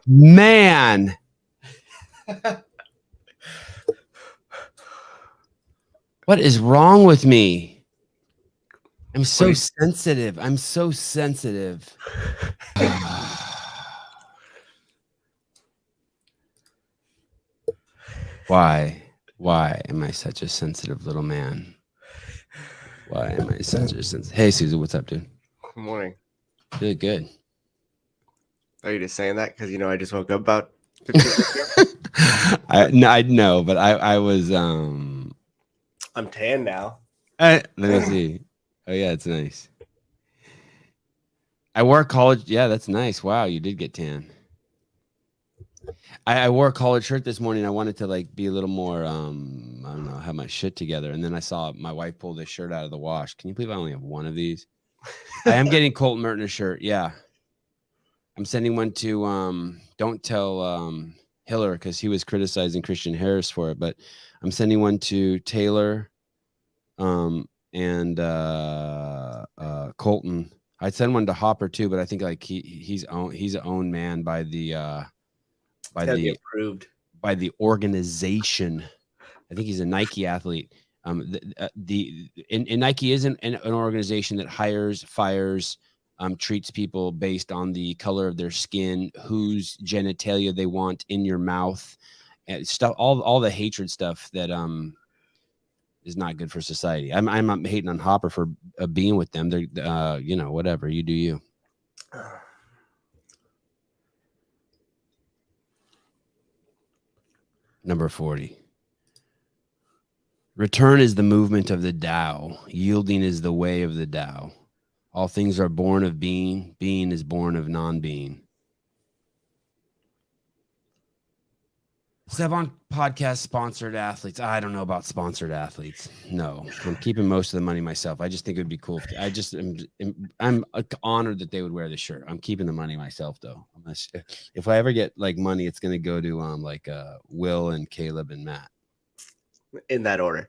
Man. What is wrong with me? I'm so sensitive. I'm so sensitive. Why? Why am I such a sensitive little man? Why am I such a sensitive? Hey, Susan, what's up, dude? Good morning. Good, good. Are you just saying that because I just woke up about 15 minutes ago? I know, but I was I'm tan now. let me see. Oh yeah, it's nice. I wore college. Yeah, that's nice. Wow, you did get tan. I wore a collared shirt this morning. I wanted to like be a little more I don't know, have my shit together. And then I saw my wife pull this shirt out of the wash. Can you believe I only have one of these? I am getting Colton Merton a shirt. Yeah. I'm sending one to don't tell Hiller because he was criticizing Christian Harris for it, but I'm sending one to Taylor and Colton. I'd send one to Hopper too, but I think like he's an own man by the by the approved by the organization. I think he's a Nike athlete. And Nike isn't an organization that hires, fires, treats people based on the color of their skin, whose genitalia they want in your mouth, and stuff. All the hatred stuff that is not good for society. I'm not hating on Hopper for being with them. They're whatever, you do you. Number 40. Return is the movement of the Tao. Yielding is the way of the Tao. All things are born of being. Being is born of non-being. Sevan podcast sponsored athletes. I don't know about sponsored athletes. No, I'm keeping most of the money myself. I just think it would be cool. I'm honored that they would wear the shirt. I'm keeping the money myself though. If I ever get like money, it's going to go to Will and Caleb and Matt. In that order.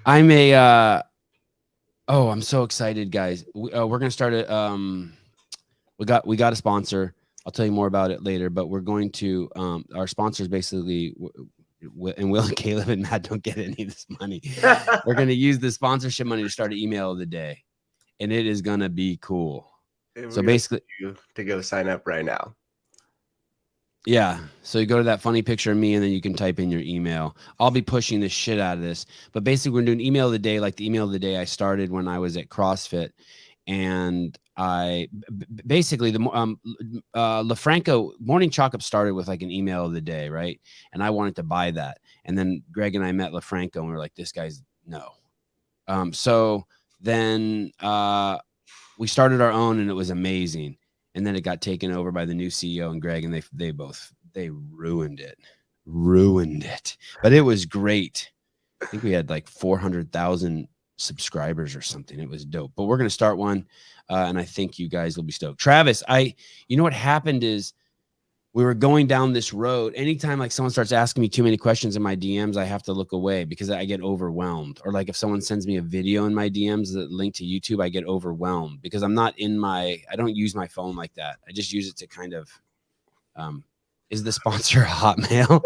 I'm so excited, guys. We're going to start we got a sponsor. I'll tell you more about it later, but we're going to our sponsors basically, and Will and Caleb and Matt don't get any of this money. We're going to use the sponsorship money to start an email of the day, and it is going to be cool. So basically, to go sign up right now. Yeah. So you go to that funny picture of me and then you can type in your email. I'll be pushing the shit out of this. But basically, we're doing email of the day, like the email of the day I started when I was at CrossFit. And I basically, the LaFranco Morning Chalk Up started with like an email of the day, right? And I wanted to buy that. And then Greg and I met LaFranco and we were like, this guy's no. So then we started our own and it was amazing. And then it got taken over by the new CEO and Greg, and they ruined it. But it was great. I think we had like 400,000 subscribers or something. It was dope. But we're gonna start one, and I think you guys will be stoked. Travis, you know what happened is we were going down this road. Anytime like someone starts asking me too many questions in my DMs, I have to look away because I get overwhelmed. Or like if someone sends me a video in my DMs that link to YouTube, I get overwhelmed because I don't use my phone like that. I just use it to kind of, is the sponsor Hotmail?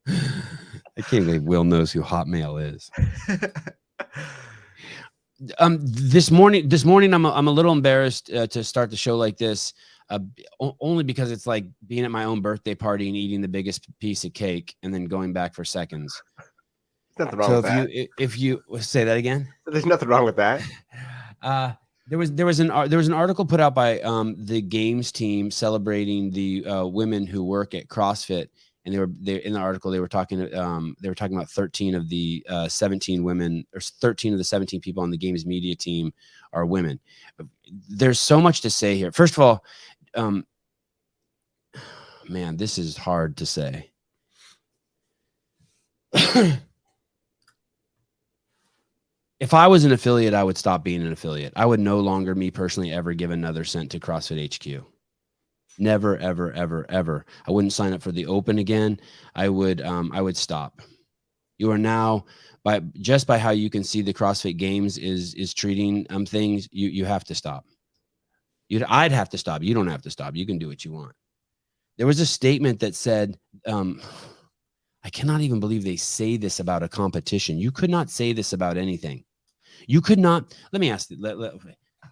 I can't believe Will knows who Hotmail is. This morning, I'm a little embarrassed to start the show like this. Only because it's like being at my own birthday party and eating the biggest piece of cake and then going back for seconds. Nothing wrong with that. If you say that again, there's nothing wrong with that. There was an article put out by the games team celebrating the women who work at CrossFit, and they in the article they were talking about 13 of the 17 women, or 13 of the 17 people on the games media team are women. There's so much to say here. First of all, man, this is hard to say. If I was an affiliate, I would stop being an affiliate. I would no longer, me personally, ever give another cent to CrossFit HQ. Never, ever, ever, ever. I wouldn't sign up for the Open again. I would stop. You are now, by how you can see the CrossFit Games is treating things, you have to stop. I'd have to stop. You don't have to stop. You can do what you want. There was a statement that said, I cannot even believe they say this about a competition. You could not say this about anything. You could not. Let me ask you,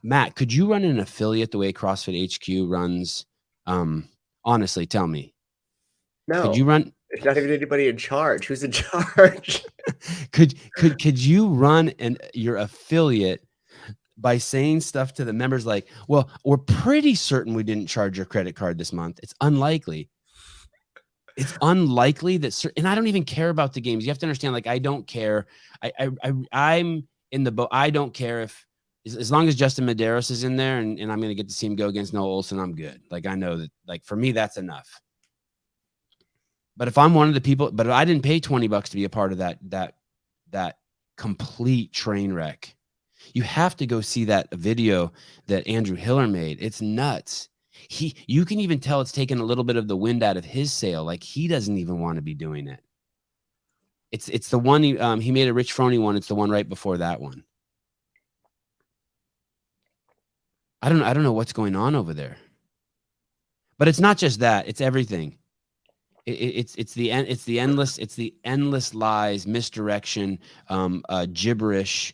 Matt, could you run an affiliate the way CrossFit HQ runs? Honestly, tell me. No. Could you run? There's not even anybody in charge. Who's in charge? could you run your affiliate by saying stuff to the members like, well, we're pretty certain we didn't charge your credit card this month. It's unlikely. It's unlikely that, and I don't even care about the games. You have to understand, like, I don't care. I'm in the boat. I don't care if, as long as Justin Medeiros is in there and I'm going to get to see him go against Noah Olson, I'm good. Like, I know that, like, for me, that's enough. But if I'm one of the people, but I didn't pay $20 to be a part of that complete train wreck. You have to go see that video that Andrew Hiller made. It's nuts. You can even tell it's taken a little bit of the wind out of his sail. Like, he doesn't even want to be doing it. It's the one he made a Rich Froning one. It's the one right before that one. I don't know what's going on over there. But it's not just that. It's everything. It's the endless lies, misdirection, gibberish.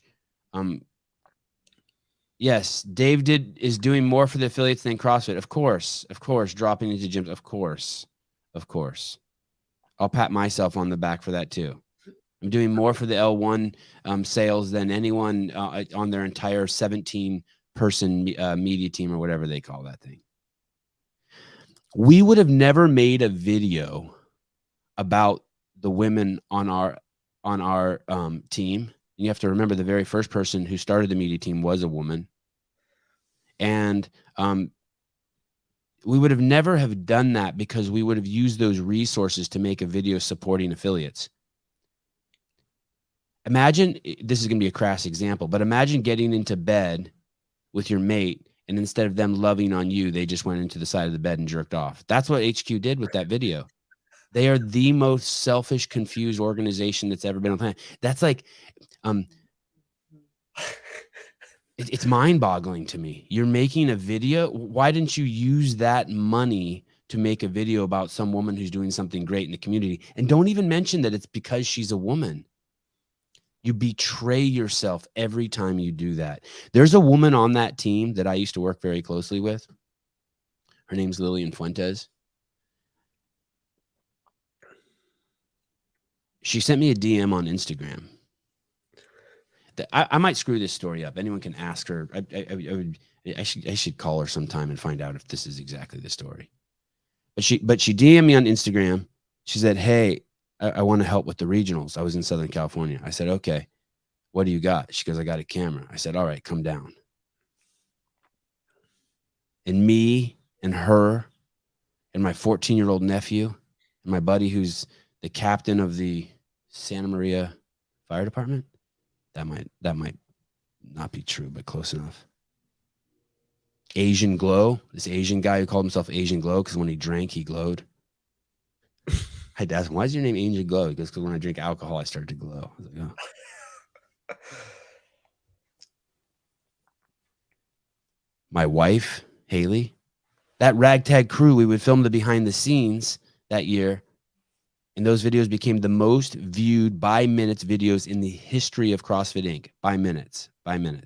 Yes, Dave is doing more for the affiliates than CrossFit. Of course, dropping into gyms. Of course. I'll pat myself on the back for that too. I'm doing more for the L1 sales than anyone on their entire 17-person media team or whatever they call that thing. We would have never made a video about the women on our team. You have to remember, the very first person who started the media team was a woman. And we would have never have done that because we would have used those resources to make a video supporting affiliates. Imagine, this is going to be a crass example, but imagine getting into bed with your mate, and instead of them loving on you, they just went into the side of the bed and jerked off. That's what HQ did with that video. They are the most selfish, confused organization that's ever been on the planet. That's like, it's mind-boggling to me. You're making a video. Why didn't you use that money to make a video about some woman who's doing something great in the community? And don't even mention that it's because she's a woman. You betray yourself every time you do that. There's a woman on that team that I used to work very closely with. Her name's Lillian Fuentes. She sent me a DM on Instagram. I might screw this story up. Anyone can ask her. I should call her sometime and find out if this is exactly the story. But she DM'd me on Instagram. She said, hey, I want to help with the regionals. I was in Southern California. I said, okay, what do you got? She goes, I got a camera. I said, all right, come down. And me and her and my 14-year-old nephew and my buddy who's the captain of the Santa Maria Fire Department. That might not be true, but close enough. Asian Glow. This Asian guy who called himself Asian Glow because when he drank, he glowed. I'd ask him, why is your name Asian Glow? He goes, because when I drink alcohol, I start to glow. I was like, oh. My wife, Haley, that ragtag crew, we would film the behind the scenes that year. And those videos became the most viewed by minutes videos in the history of CrossFit Inc. By minutes. And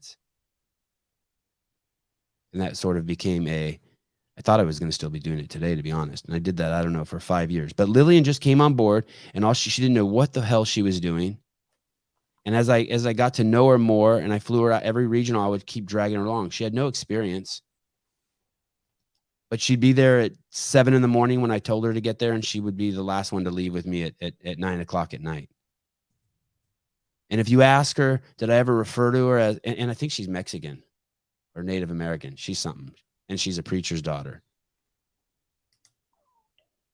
that sort of became I thought I was going to still be doing it today, to be honest. And I did that, I don't know, for 5 years. But Lillian just came on board, and she didn't know what the hell she was doing. And as I got to know her more, and I flew her out every regional, I would keep dragging her along. She had no experience. But she'd be there at 7 a.m. when I told her to get there, and she would be the last one to leave with me at 9 o'clock at night. And if you ask her, did I ever refer to her as, and I think she's Mexican or Native American. She's something. And she's a preacher's daughter.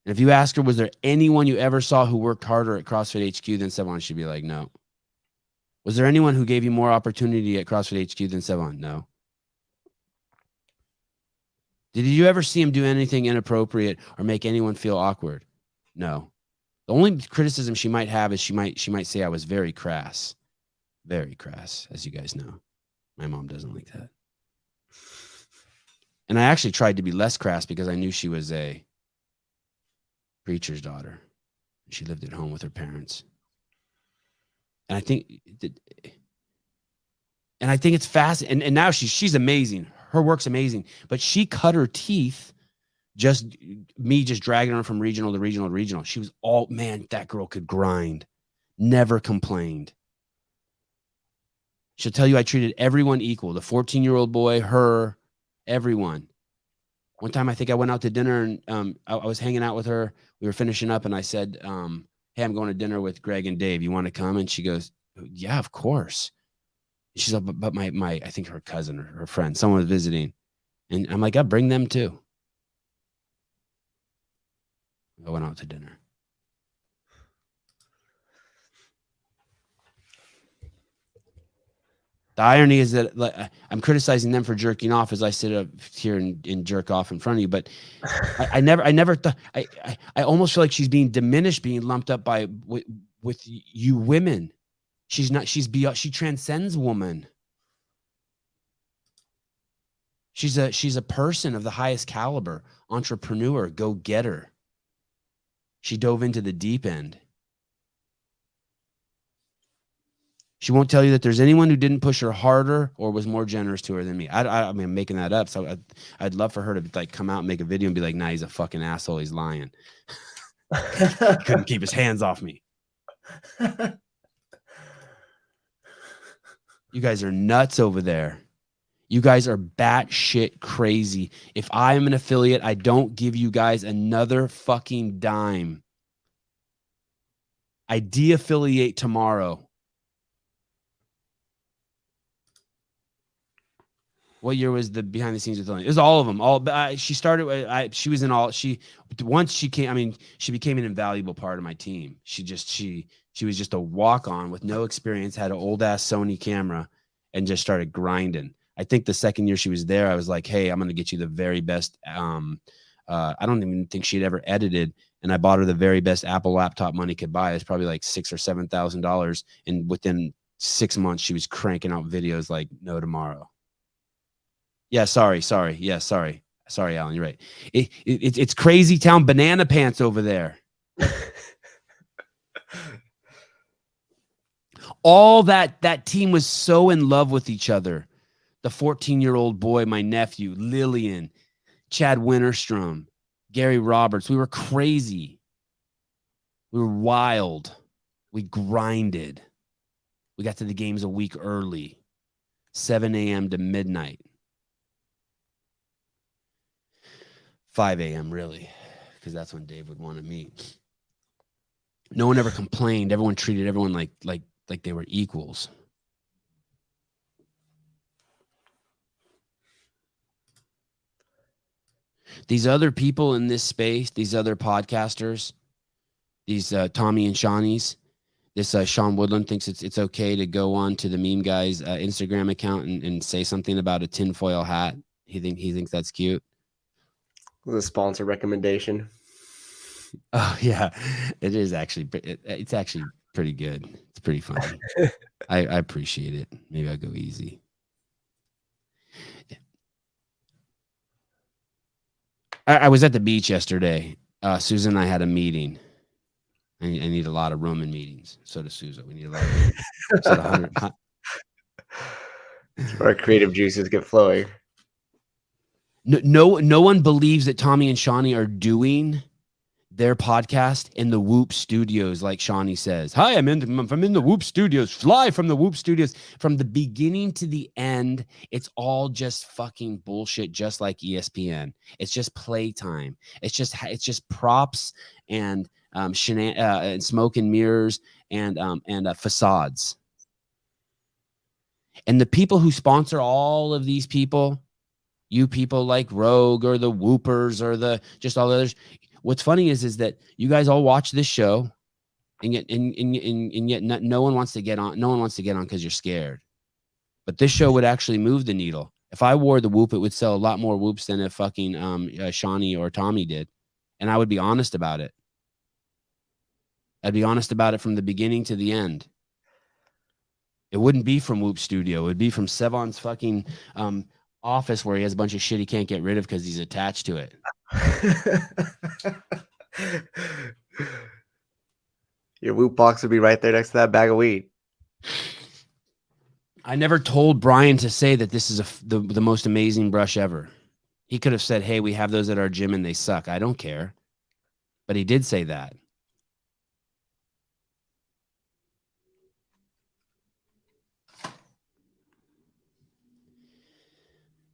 And if you ask her, was there anyone you ever saw who worked harder at CrossFit HQ than Sevan? She'd be like, no. Was there anyone who gave you more opportunity at CrossFit HQ than Sevan? No. Did you ever see him do anything inappropriate or make anyone feel awkward? No. The only criticism she might have is she might say I was very crass. Very crass, as you guys know. My mom doesn't like that. And I actually tried to be less crass because I knew she was a preacher's daughter. She lived at home with her parents. And I think it's fast. And now she's amazing. Her work's amazing. But she cut her teeth just dragging her from regional to regional to regional. She was that girl could grind. Never complained. She'll tell you I treated everyone equal. The 14-year-old boy, her, everyone. One time I think I went out to dinner and I was hanging out with her. We were finishing up and I said, hey, I'm going to dinner with Greg and Dave. You want to come? And she goes, yeah, of course. She's like, but my I think her cousin or her friend, someone was visiting. And I'm like, I'll bring them too. I went out to dinner. The irony is that I'm criticizing them for jerking off as I sit up here and jerk off in front of you. But I never thought, I almost feel like she's being diminished, being lumped up with you women. She's not, she transcends woman. She's a person of the highest caliber, entrepreneur, go-getter. She dove into the deep end. She won't tell you that there's anyone who didn't push her harder or was more generous to her than me. I mean, I'm making that up. So I'd love for her to like come out and make a video and be like, nah, he's a fucking asshole. He's lying. He couldn't keep his hands off me. You guys are nuts over there. You guys are batshit crazy. If I'm an affiliate, I don't give you guys another fucking dime. I de-affiliate tomorrow. What year was the behind the scenes with Lillian? It was all of them. She started. She was in all. Once she came. I mean, she became an invaluable part of my team. She was just a walk on with no experience. Had an old ass Sony camera, and just started grinding. I think the second year she was there, I was like, hey, I'm going to get you the very best. I don't even think she'd ever edited. And I bought her the very best Apple laptop money could buy. It's probably like $6,000 or $7,000. And within 6 months, she was cranking out videos like no tomorrow. Yeah, sorry. Yeah, sorry, Alan. You're right. It's crazy town banana pants over there. All that team was so in love with each other. The 14-year-old boy, my nephew, Lillian, Chad Winterstrom, Gary Roberts. We were crazy. We were wild. We grinded. We got to the games a week early, 7 a.m. to midnight. 5 a.m. really, because that's when Dave would want to meet. No one ever complained. Everyone treated everyone like they were equals. These other people in this space, these other podcasters, these Tommy and Shawnees, this Sean Woodland thinks it's okay to go on to the Meme Guy's Instagram account and say something about a tinfoil hat. He thinks that's cute. The sponsor recommendation. Oh yeah, it is actually. It's actually pretty good. It's pretty funny. I appreciate it. Maybe I'll go easy. I was at the beach yesterday. Susan and I had a meeting. I need a lot of room in meetings. So does Susan. We need a lot of room. So 100. Our creative juices get flowing. No one believes that Tommy and Shawnee are doing their podcast in the Whoop Studios, like Shawnee says. Hi, I'm in the Whoop Studios. Fly from the Whoop Studios. From the beginning to the end, it's all just fucking bullshit, just like ESPN. It's just playtime. It's just props and and smoke and mirrors and facades. And the people who sponsor all of these people, you people like Rogue or the Whoopers or the just all the others. What's funny is that you guys all watch this show, and yet no one wants to get on. No one wants to get on because you're scared. But this show would actually move the needle. If I wore the Whoop, it would sell a lot more Whoops than if fucking Shawnee or Tommy did, and I would be honest about it. I'd be honest about it from the beginning to the end. It wouldn't be from Whoop Studio. It would be from Sevan's fucking office where he has a bunch of shit he can't get rid of because he's attached to it. Your Whoop box would be right there next to that bag of weed. I never told Brian to say that this is the most amazing brush ever. He could have said, hey, we have those at our gym and they suck. I don't care. But he did say that.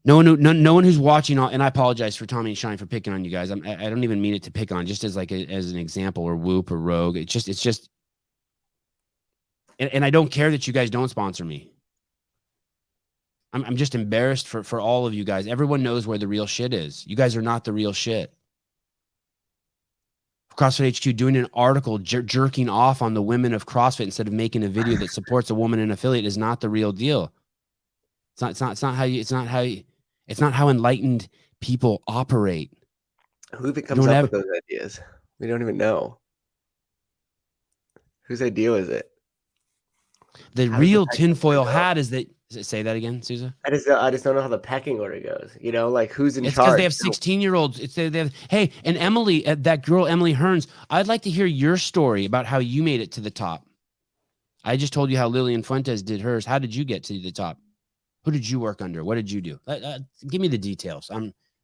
No one who's watching, and I apologize for Tommy and Shine for picking on you guys. I don't even mean it to pick on, just as like as an example, or Whoop or Rogue. It's just, and I don't care that you guys don't sponsor me. I'm just embarrassed for all of you guys. Everyone knows where the real shit is. You guys are not the real shit. CrossFit HQ doing an article jerking off on the women of CrossFit instead of making a video that supports a woman and affiliate is not the real deal. It's not how enlightened people operate. Who even comes up with those ideas? We don't even know. Whose idea is it? The real tinfoil hat is that. Say that again, Sousa. I just don't know how the pecking order goes. You know, like who's in charge? It's because they have 16-year-olds. They have, hey, and Emily, that girl Emily Hearns. I'd like to hear your story about how you made it to the top. I just told you how Lillian Fuentes did hers. How did you get to the top? Who did you work under? What did you do? Give me the details.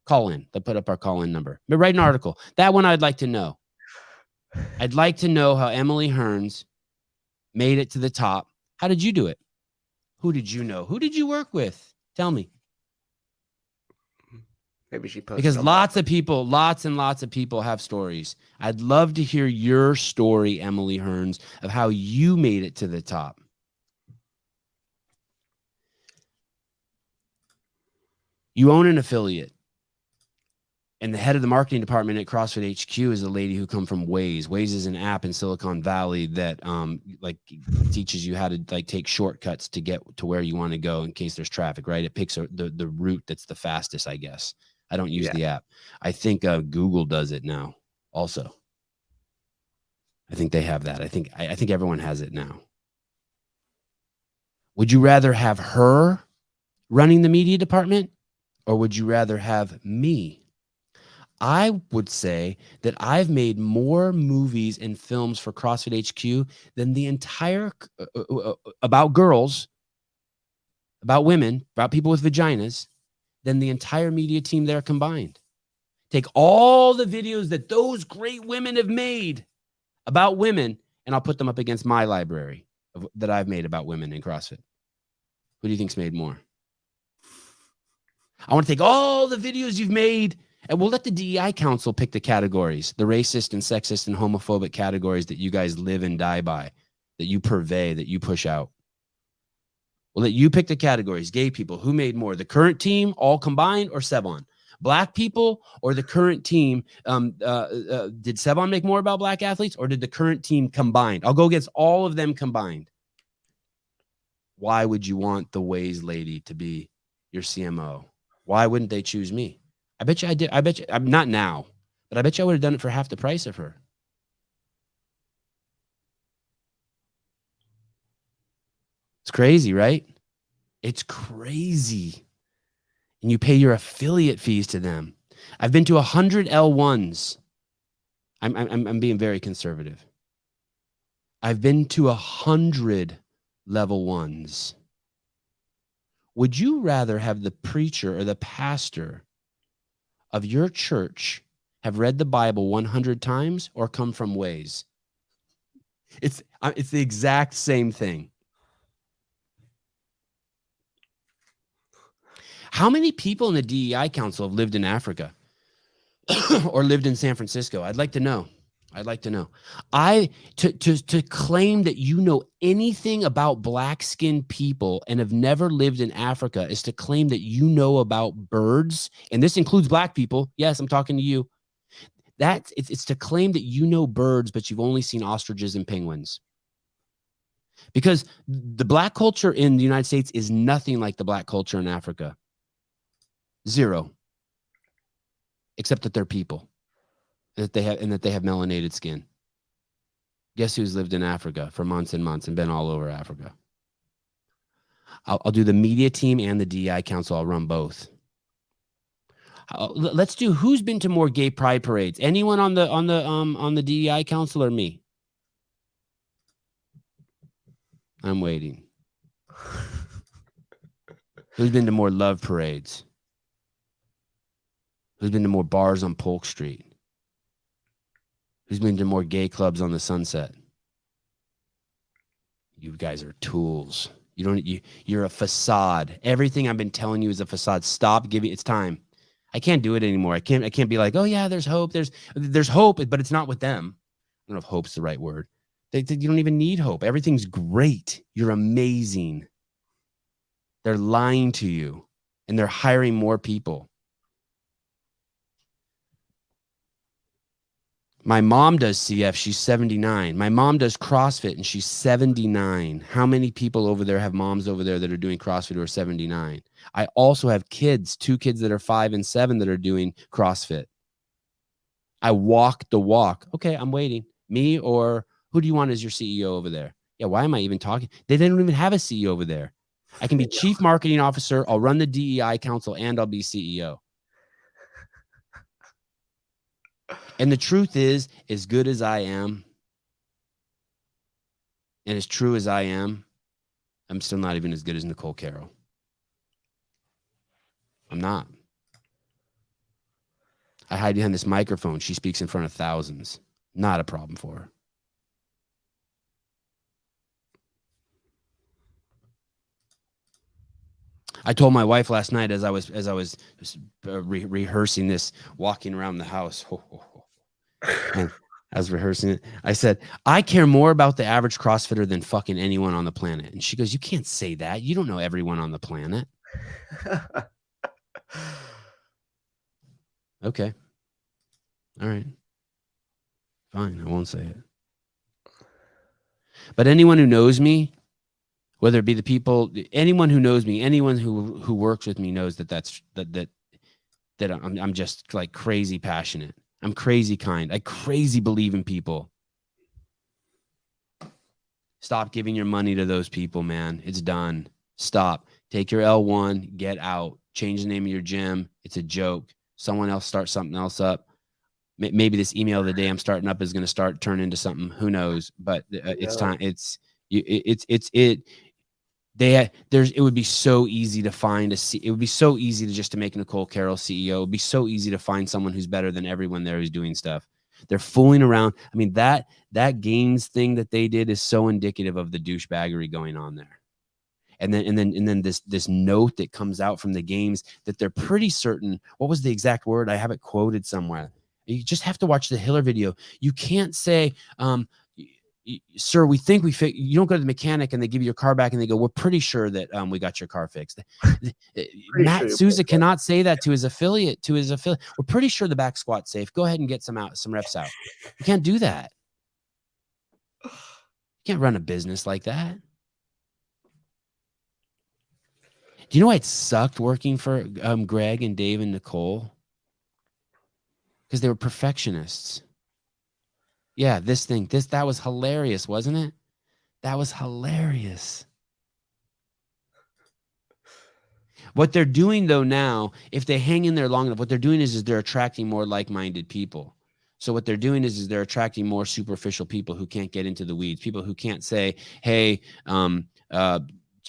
Call in. They'll put up our call-in number. But write an article. That one I'd like to know. I'd like to know how Emily Hearns made it to the top. How did you do it? Who did you know? Who did you work with? Tell me. Maybe she posted. Because lots and lots of people have stories. I'd love to hear your story, Emily Hearns, of how you made it to the top. You own an affiliate. And the head of the marketing department at CrossFit HQ is a lady who come from Waze. Waze is an app in Silicon Valley that like teaches you how to like take shortcuts to get to where you want to go in case there's traffic, right? It picks the route that's the fastest, I guess. I don't use the app. I think Google does it now also. I think they have that. I think everyone has it now. Would you rather have her running the media department, or would you rather have me? I would say that I've made more movies and films for CrossFit HQ than the entire about girls, about women, about people with vaginas, than the entire media team there combined. Take all the videos that those great women have made about women, and I'll put them up against my library that I've made about women in CrossFit. Who do you think's made more? I want to take all the videos you've made, and we'll let the DEI Council pick the categories, the racist and sexist and homophobic categories that you guys live and die by, that you purvey, that you push out. We'll let you pick the categories. Gay people, who made more? The current team, all combined, or Sevan? Black people or the current team? Did Sevan make more about black athletes, or did the current team combined? I'll go against all of them combined. Why would you want the Waze lady to be your CMO? Why wouldn't they choose me? I bet you I did. I bet you, I'm not now, but I bet you I would have done it for half the price of her. It's crazy, right? It's crazy. And you pay your affiliate fees to them. I've been to 100 L1s. I'm being very conservative. I've been to 100 level ones. Would you rather have the preacher or the pastor of your church have read the Bible 100 times or come from Waze? It's the exact same thing. How many people in the DEI Council have lived in Africa or lived in San Francisco? I'd like to know. To claim that you know anything about black-skinned people and have never lived in Africa is to claim that you know about birds, and this includes black people. Yes, I'm talking to you. It's to claim that you know birds, but you've only seen ostriches and penguins. Because the black culture in the United States is nothing like the black culture in Africa. Zero. Except that they're people. That they have melanated skin. Guess who's lived in Africa for months and months and been all over Africa? I'll do the media team and the DEI Council. I'll run both. Let's do who's been to more gay pride parades? Anyone on the DEI council or me? I'm waiting. Who's been to more love parades? Who's been to more bars on Polk Street? Who's been to more gay clubs on the Sunset? You guys are tools. You're a facade. Everything I've been telling you is a facade. Stop giving. It's time. I can't do it anymore. I can't be like, oh yeah, there's hope. There's hope, but it's not with them. I don't know if hope's the right word. You don't even need hope. Everything's great. You're amazing. They're lying to you, and they're hiring more people. My mom does CF. She's 79. My mom does CrossFit, and she's 79. How many people over there have moms over there that are doing CrossFit who are 79? I also have kids, 2 kids that are 5 and 7 that are doing CrossFit. I walk the walk. Okay, I'm waiting. Me or who do you want as your CEO over there? Yeah, why am I even talking? They don't even have a CEO over there. I can be chief marketing officer. I'll run the DEI council and I'll be CEO. And the truth is, as good as I am and as true as I am, I'm still not even as good as Nicole Carroll. I'm not. I hide behind this microphone. She speaks in front of thousands. Not a problem for her. I told my wife last night as I was rehearsing this, walking around the house, and I was rehearsing it. I said, I care more about the average CrossFitter than fucking anyone on the planet. And she goes, you can't say that. You don't know everyone on the planet. Okay. All right. Fine. I won't say it. But anyone who knows me, whether it be the people, anyone who knows me, anyone who works with me knows that I'm just like crazy passionate. I'm crazy kind. I crazy believe in people. Stop giving your money to those people, man. It's done. Stop. Take your L1, get out. Change the name of your gym. It's a joke. Someone else start something else up. Maybe this email of the day I'm starting up is going to turn into something. Who knows? But it's time. It would be so easy to find it would be so easy to make Nicole Carroll CEO. It would be so easy to find someone who's better than everyone there who's doing stuff. They're fooling around. I mean, that games thing that they did is so indicative of the douchebaggery going on there. And then this note that comes out from the games that they're pretty certain. What was the exact word? I have it quoted somewhere. You just have to watch the Hiller video. You can't say, sir, we think you don't go to the mechanic and they give you your car back and they go, we're pretty sure that we got your car fixed. Matt Souza cannot say that to his affiliate. We're pretty sure the back squat's safe. Go ahead and get some reps out. You can't do that. You can't run a business like that. Do you know why it sucked working for Greg and Dave and Nicole? Because they were perfectionists. Yeah, that was hilarious, wasn't it? That was hilarious. What they're doing though now, if they hang in there long enough, what they're doing is they're attracting more like-minded people. So what they're doing is they're attracting more superficial people who can't get into the weeds, people who can't say, hey,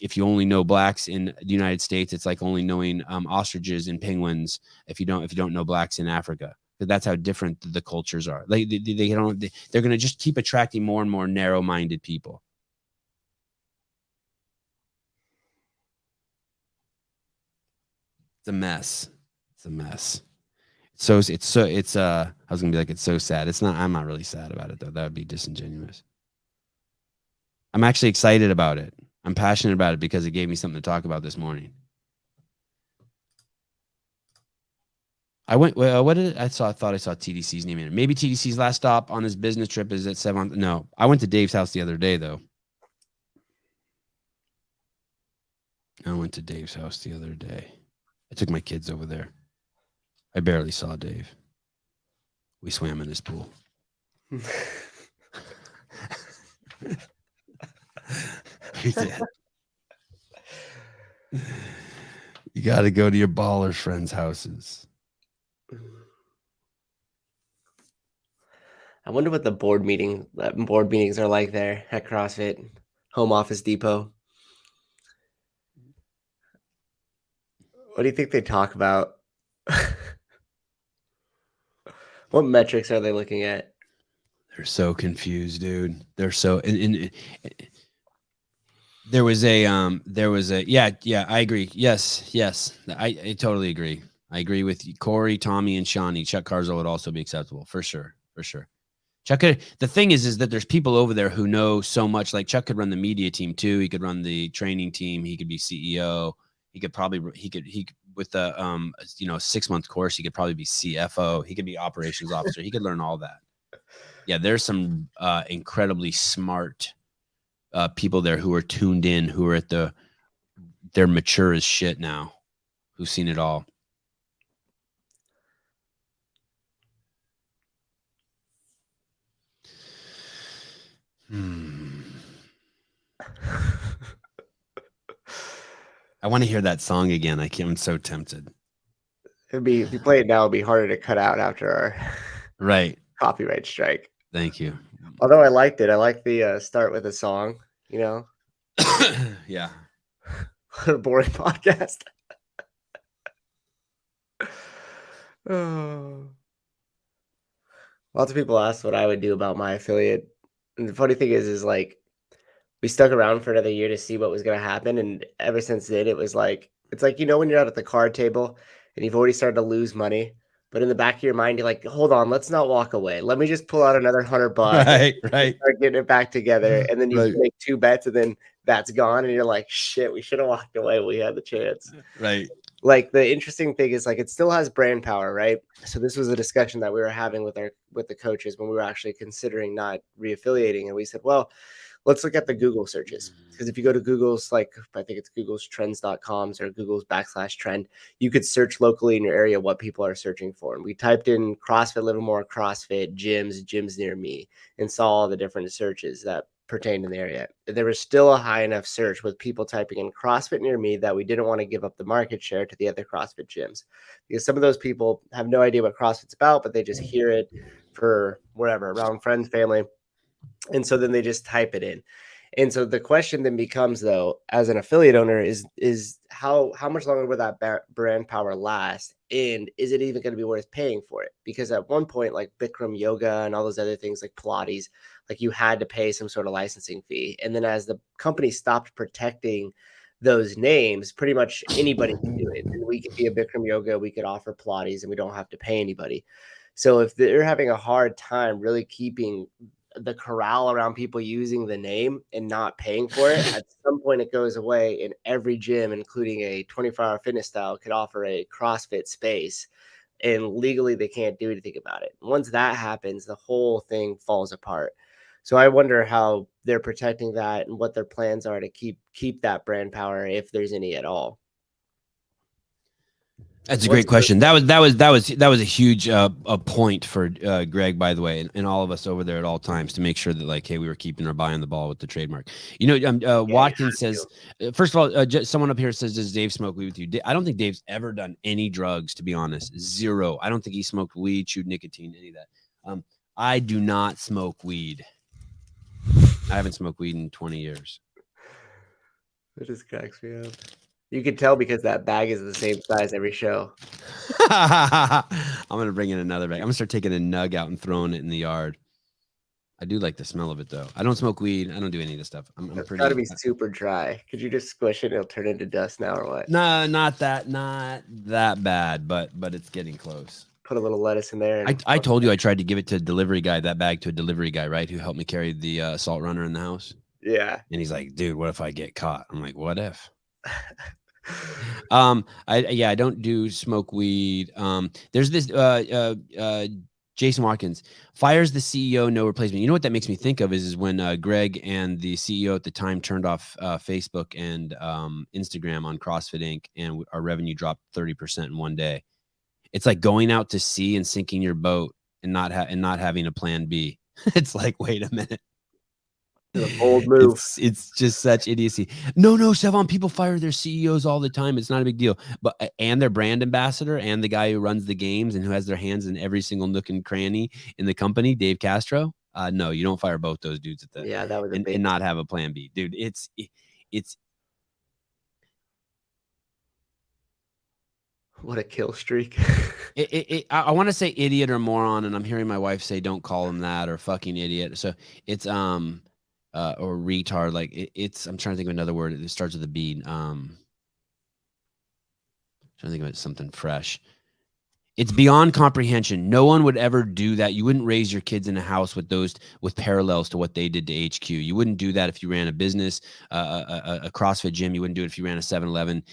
if you only know blacks in the United States, it's like only knowing ostriches and penguins if you don't know blacks in Africa. That's how different the cultures are. They're going to just keep attracting more and more narrow-minded people. It's a mess. It's a mess. I was gonna be like, it's so sad. It's not. I'm not really sad about it though. That would be disingenuous. I'm actually excited about it. I'm passionate about it because it gave me something to talk about this morning. I went. What did I saw? I thought I saw TDC's name in it. Maybe TDC's last stop on his business trip is at Sevan. No, I went to Dave's house the other day though. I went to Dave's house the other day. I took my kids over there. I barely saw Dave. We swam in his pool. We did. You got to go to your ballers' friends' houses. I wonder what the board meetings are like there at CrossFit Home Office Depot. What do you think they talk about? What metrics are they looking at? They're so confused, dude. They're so and there was a yeah, I agree. Yes. I totally agree. I agree with you. Corey, Tommy, and Shawnee. Chuck Carswell would also be acceptable for sure. For sure. Chuck could, the thing is that there's people over there who know so much. Like Chuck could run the media team too. He could run the training team. He could be CEO. He could probably he with the 6-month course, he could probably be CFO. He could be operations officer. He could learn all that. Yeah, there's some incredibly smart people there who are tuned in, who are they're mature as shit now, who've seen it all. I want to hear that song again. I'm so tempted. If you play it now, it'd be harder to cut out after our right copyright strike. Thank you. Although I liked it. I like the start with a song, yeah. What a boring podcast. Oh. Lots of people ask what I would do about my affiliate. And the funny thing is like we stuck around for another year to see what was going to happen. And ever since then, it's like, when you're out at the card table and you've already started to lose money, but in the back of your mind, you're like, hold on, let's not walk away. Let me just pull out another $100. Right. Start getting it back together. And then you make 2 bets and then that's gone. And you're like, shit, we should have walked away when we had the chance. Right. Like the interesting thing is like it still has brand power, right? So this was a discussion that we were having with the coaches when we were actually considering not reaffiliating. And we said, well, let's look at the Google searches. Because if you go to Google's, like, I think it's Google's trends.coms or Google's /trend, you could search locally in your area what people are searching for. And we typed in CrossFit Livermore, CrossFit, gyms near me, and saw all the different searches that pertained in the area. There was still a high enough search with people typing in CrossFit near me that we didn't want to give up the market share to the other CrossFit gyms. Because some of those people have no idea what CrossFit's about, but they just hear it for wherever, around friends, family. And so then they just type it in. And so the question then becomes, though, as an affiliate owner, is how much longer will that brand power last? And is it even going to be worth paying for it? Because at one point, like Bikram yoga and all those other things like Pilates, like you had to pay some sort of licensing fee. And then as the company stopped protecting those names, pretty much anybody can do it. And we could be a Bikram yoga, we could offer Pilates, and we don't have to pay anybody. So if they're having a hard time really keeping the corral around people using the name and not paying for it, at some point it goes away, and every gym, including a 24-hour fitness style, could offer a CrossFit space, and legally they can't do anything about it. Once that happens, the whole thing falls apart. So I wonder how they're protecting that and what their plans are to keep that brand power, if there's any at all. That's a great question. That was a huge a point for Greg, by the way, and all of us over there at all times to make sure that, like, hey, we were keeping our eye on the ball with the trademark. Watkins says, first of all, someone up here says, does Dave smoke weed with you? I don't think Dave's ever done any drugs, to be honest. Zero. I don't think he smoked weed, chewed nicotine, any of that. I do not smoke weed. I haven't smoked weed in 20 years. It just cracks me up. You can tell because that bag is the same size every show. I'm going to bring in another bag. I'm going to start taking a nug out and throwing it in the yard. I do like the smell of it, though. I don't smoke weed. I don't do any of this stuff. It's got to be super dry. Could you just squish it and it'll turn into dust now or what? No, not that bad, but it's getting close. Put a little lettuce in there. I told you I tried to give it to a delivery guy, that bag to a delivery guy, right, who helped me carry the assault runner in the house. Yeah. And he's like, dude, what if I get caught? I'm like, what if? I don't do smoke weed. There's this Jason Watkins, fires the CEO, no replacement. You know what that makes me think of is when Greg and the CEO at the time turned off Facebook and Instagram on CrossFit Inc. and our revenue dropped 30% in one day. It's like going out to sea and sinking your boat and not having a plan B. It's like, wait a minute. a bold move. It's just such idiocy. No, Sevan, people fire their CEOs all the time. It's not a big deal. But and their brand ambassador and the guy who runs the games and who has their hands in every single nook and cranny in the company, Dave Castro. No, you don't fire both those dudes at the Yeah, that was a and big not have a plan B, dude. It's what a kill streak. I want to say idiot or moron, and I'm hearing my wife say don't call him that or fucking idiot. So it's or retard. Like it's I'm trying to think of another word. It starts with a B. Trying to think of it something fresh. It's beyond comprehension. No one would ever do that. You wouldn't raise your kids in a house with parallels to what they did to HQ. You wouldn't do that if you ran a business, a CrossFit gym. You wouldn't do it if you ran a 7-Eleven.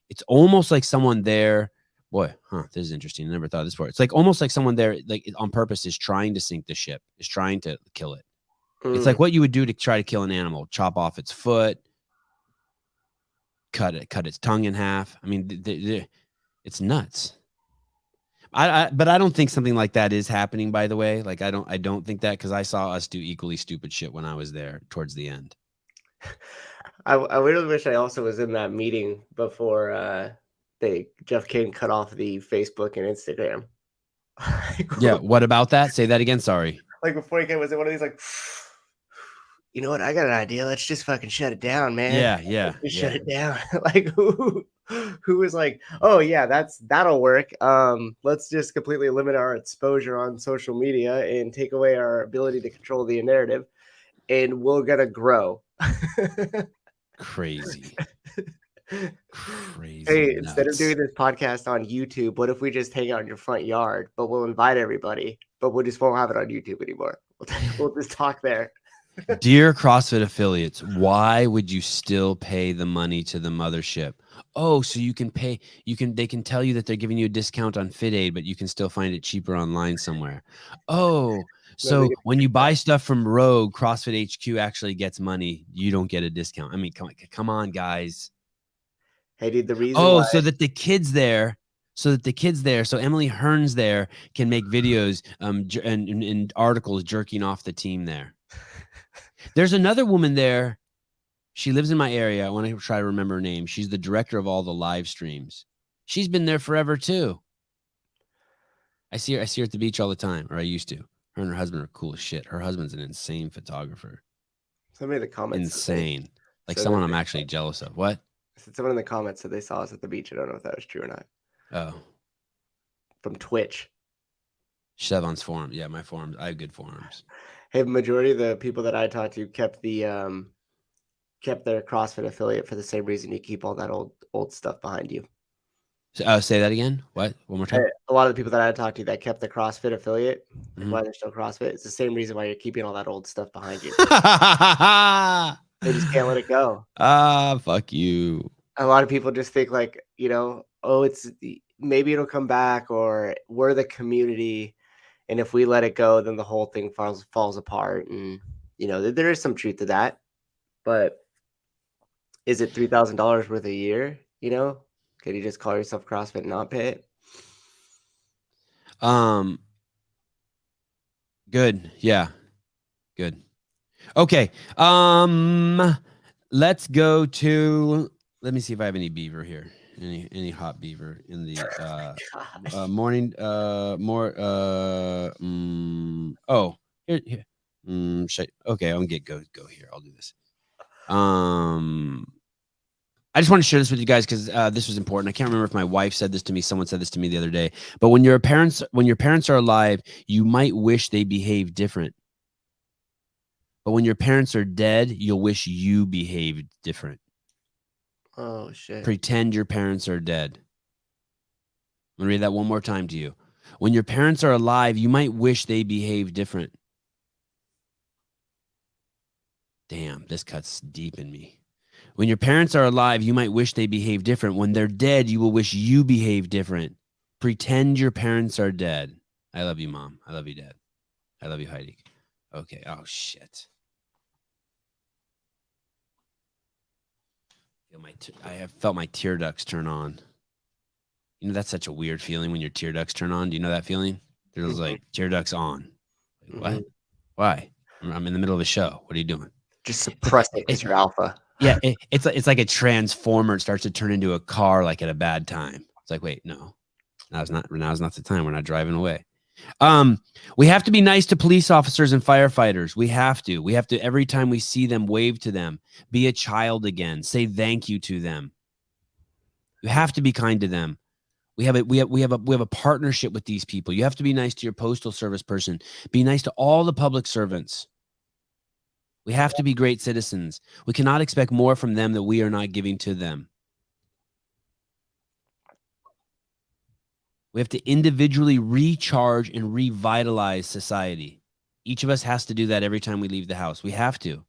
It's almost like someone there. Boy, this is interesting. I never thought of this before. It's like almost like someone there, like on purpose, is trying to sink the ship, is trying to kill it. It's like what you would do to try to kill an animal: chop off its foot, cut its tongue in half. I mean, it's nuts. But I don't think something like that is happening. By the way, like I don't think that, because I saw us do equally stupid shit when I was there towards the end. I really wish I also was in that meeting before Jeff King cut off the Facebook and Instagram. Yeah, what about that? Say that again. Sorry. Like before he came, was it one of these like, you know what? I got an idea. Let's just fucking shut it down, man. Yeah. Shut it down. Like who was like, oh yeah, that'll work. Let's just completely limit our exposure on social media and take away our ability to control the narrative, and we're gonna grow. Crazy. Crazy. Hey, nuts. Instead of doing this podcast on YouTube, what if we just hang out in your front yard? But we'll invite everybody, but we just won't have it on YouTube anymore. We'll just talk there. Dear CrossFit affiliates, why would you still pay the money to the mothership? Oh, so you can pay, they can tell you that they're giving you a discount on FitAid, but you can still find it cheaper online somewhere. Oh, so when you buy stuff from Rogue, CrossFit HQ actually gets money. You don't get a discount. I mean, come on, guys. Hey, dude, the reason why... so that the kids there, so Emily Hearns there can make videos and articles jerking off the team there. There's another woman there. She lives in my area. I want to try to remember her name. She's the director of all the live streams. She's been there forever too. I see her at the beach all the time, or I used to. Her and her husband are cool as shit. Her husband's an insane photographer. Somebody in the comments. Insane. Like someone I'm actually jealous of. What? Someone in the comments said they saw us at the beach. I don't know if that was true or not. Oh. From Twitch. Sevan's forum. Yeah, my forums. I have good forums. Hey, majority of the people that I talked to kept their CrossFit affiliate for the same reason you keep all that old stuff behind you. Say that again. What? One more time. A lot of the people that I talked to that kept the CrossFit affiliate, why they're still CrossFit, it's the same reason why you're keeping all that old stuff behind you. They just can't let it go. Fuck you. A lot of people just think like, oh, maybe it'll come back, or we're the community, and if we let it go, then the whole thing falls apart. And there is some truth to that, but is it $3,000 worth a year? Can you just call yourself CrossFit and not pay it? Good. Yeah. Good. Okay. Let's go to. Let me see if I have any beaver here. Any hot beaver in the morning. Oh, here. Okay, I'm gonna go here. I'll do this. I just want to share this with you guys because this was important. I can't remember if my wife said this to me. Someone said this to me the other day. But when your parents are alive, you might wish they behaved different. But when your parents are dead, you'll wish you behaved different. Oh, shit. Pretend your parents are dead. I'm going to read that one more time to you. When your parents are alive, you might wish they behaved different. Damn, this cuts deep in me. When your parents are alive, you might wish they behaved different. When they're dead, you will wish you behaved different. Pretend your parents are dead. I love you, Mom. I love you, Dad. I love you, Heidi. Okay. Oh, shit. I have felt my tear ducts turn on. That's such a weird feeling when your tear ducts turn on. Do you know that feeling? There's like tear ducts on. Like, what? Why? I'm in the middle of a show. What are you doing? Just suppress it because you're alpha. Yeah, it's like a transformer. It starts to turn into a car like at a bad time. It's like, wait, no, now's not the time. We're not driving away. We have to be nice to police officers and firefighters. We have to every time we see them, wave to them, be a child again, say thank you to them. You have to be kind to them. We have a partnership with these people. You have to be nice to your postal service person. Be nice to all the public servants. We have to be great citizens. We cannot expect more from them that we are not giving to them. We have to individually recharge and revitalize society. Each of us has to do that every time we leave the house. We have to.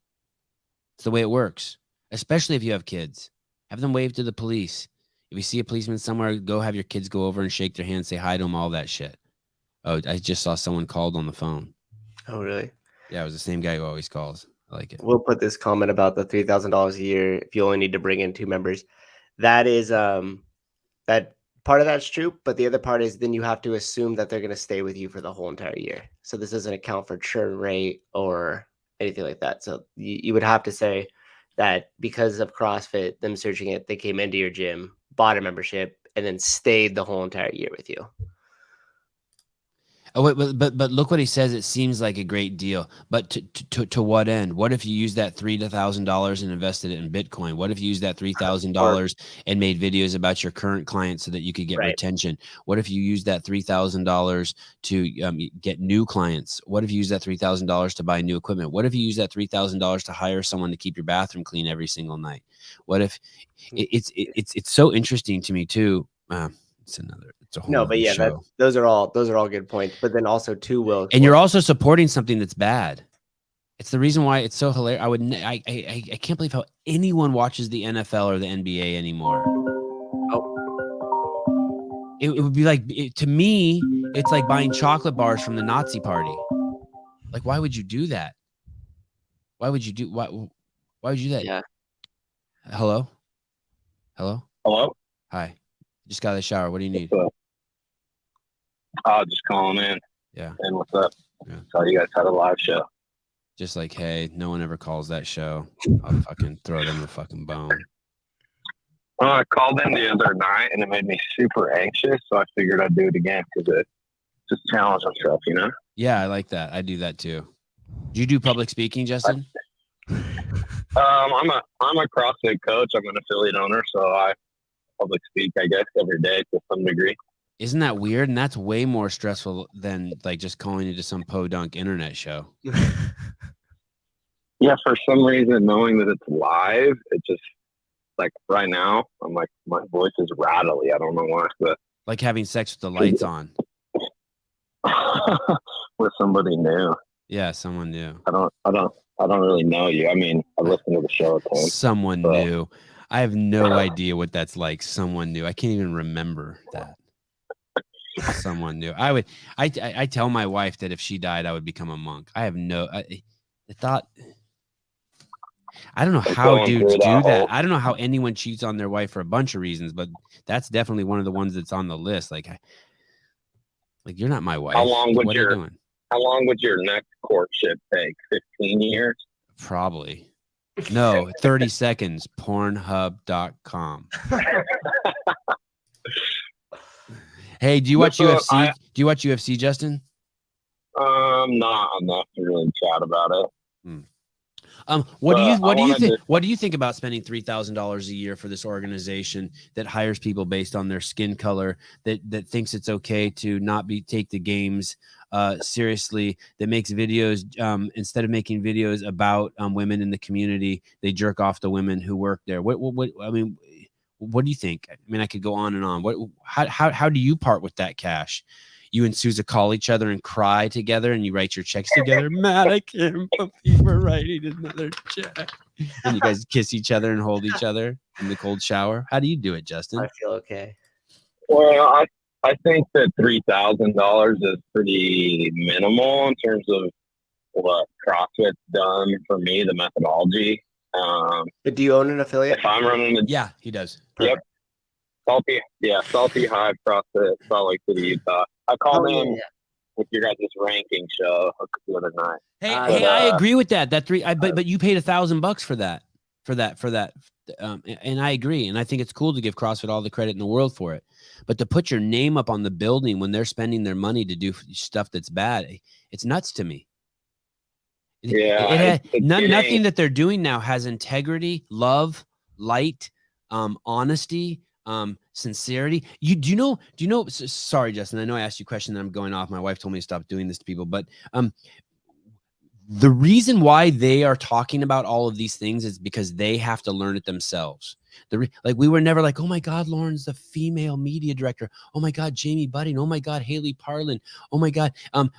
It's the way it works, especially if you have kids. Have them wave to the police. If you see a policeman somewhere, go have your kids go over and shake their hand, say hi to them, all that shit. Oh, I just saw someone called on the phone. Oh, really? Yeah, it was the same guy who always calls. I like it. We'll put this comment about the $3,000 a year if you only need to bring in 2 members. That is that part of that's true, but the other part is then you have to assume that they're going to stay with you for the whole entire year. So this doesn't account for churn rate or anything like that. So you would have to say that because of CrossFit, them searching it, they came into your gym, bought a membership, and then stayed the whole entire year with you. Oh, wait, but look what he says. It seems like a great deal, but to what end? What if you use that $3,000 and invested it in Bitcoin? What if you use that $3,000 and made videos about your current clients so that you could get retention? What if you use that $3,000 to get new clients? What if you use that $3,000 to buy new equipment? What if you use that $3,000 to hire someone to keep your bathroom clean every single night? What if it's so interesting to me too? It's a whole but yeah, those are all good points. But then also too, Will, and you're also supporting something that's bad. It's the reason why it's so hilarious. I can't believe how anyone watches the NFL or the NBA anymore. Oh, it would be like to me, it's like buying chocolate bars from the Nazi party. Like, why would you do that? Why would you do that? Yeah. Hello. Hi. Just got out of the shower. What do you need? Just calling in. Yeah. And what's up? Yeah. So you guys had a live show. Just like, hey, no one ever calls that show. I'll fucking throw them the fucking bone. Well, I called in the other night and it made me super anxious, so I figured I'd do it again because it just challenge myself, you know? Yeah, I like that. I do that too. Do you do public speaking, Justin? I'm a CrossFit coach. I'm an affiliate owner, so I public speak, I guess, every day to some degree. Isn't that weird? And that's way more stressful than like just calling into some podunk internet show. Yeah, for some reason, knowing that it's live, it just like right now, I'm like my voice is rattly. I don't know why, but like having sex with the lights on with somebody new. Yeah, someone new. I don't really know you. I mean, I listen to the show at times. Someone new. I have no idea what that's like. Someone new. I can't even remember that. Someone new. I tell my wife that if she died, I would become a monk. I have the thought. I don't know how dudes do that. I don't know how anyone cheats on their wife for a bunch of reasons, but that's definitely one of the ones that's on the list. Like you're not my wife. How long would your next courtship take? 15 years? Probably. No, 30 seconds. Pornhub.com. Hey, do you watch UFC? Do you watch UFC, Justin? Not enough to really chat about it. What do you think about spending $3,000 a year for this organization that hires people based on their skin color, that thinks it's okay to not take the games seriously, that makes videos instead of making videos about women in the community, they jerk off the women who work there? What I mean, what do you think? I mean, I could go on and on. How do you part with that cash? You and Sousa call each other and cry together, and you write your checks together. Matt, I can't believe we're writing another check. And you guys kiss each other and hold each other in the cold shower. How do you do it, Justin? I feel okay. Well, I think that $3,000 is pretty minimal in terms of what CrossFit's done for me, the methodology. But do you own an affiliate? If I'm running yeah, he does. Perfect. Yep. Salty Hive CrossFit, Salt Lake City, Utah. I called in with your guys' ranking show the other night. Hey, But, I agree with that. But you paid $1,000 for that. And I agree. And I think it's cool to give CrossFit all the credit in the world for it. But to put your name up on the building when they're spending their money to do stuff that's bad, it's nuts to me. Yeah, Nothing that they're doing now has integrity, love, light, honesty, sincerity. Do you know? Sorry, Justin, I know I asked you a question that I'm going off. My wife told me to stop doing this to people, but the reason why they are talking about all of these things is because they have to learn it themselves. Like we were never like, oh my God, Lauren's the female media director. Oh my God, Jamie Budding. Oh my God, Haley Parlin. Oh my God.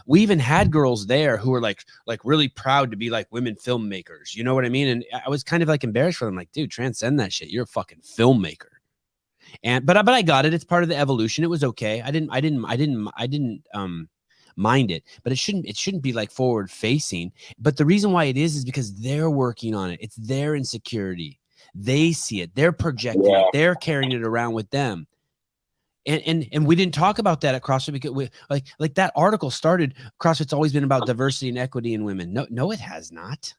We even had girls there who were like really proud to be like women filmmakers. You know what I mean? And I was kind of like embarrassed for them. Like, dude, transcend that shit. You're a fucking filmmaker. But I got it. It's part of the evolution. It was okay. I didn't mind it, but it shouldn't be like forward facing. But the reason why it is because they're working on it. It's their insecurity. They see it. They're projecting it. They're carrying it around with them. And we didn't talk about that at CrossFit because like that article started. CrossFit's always been about diversity and equity in women. No, it has not.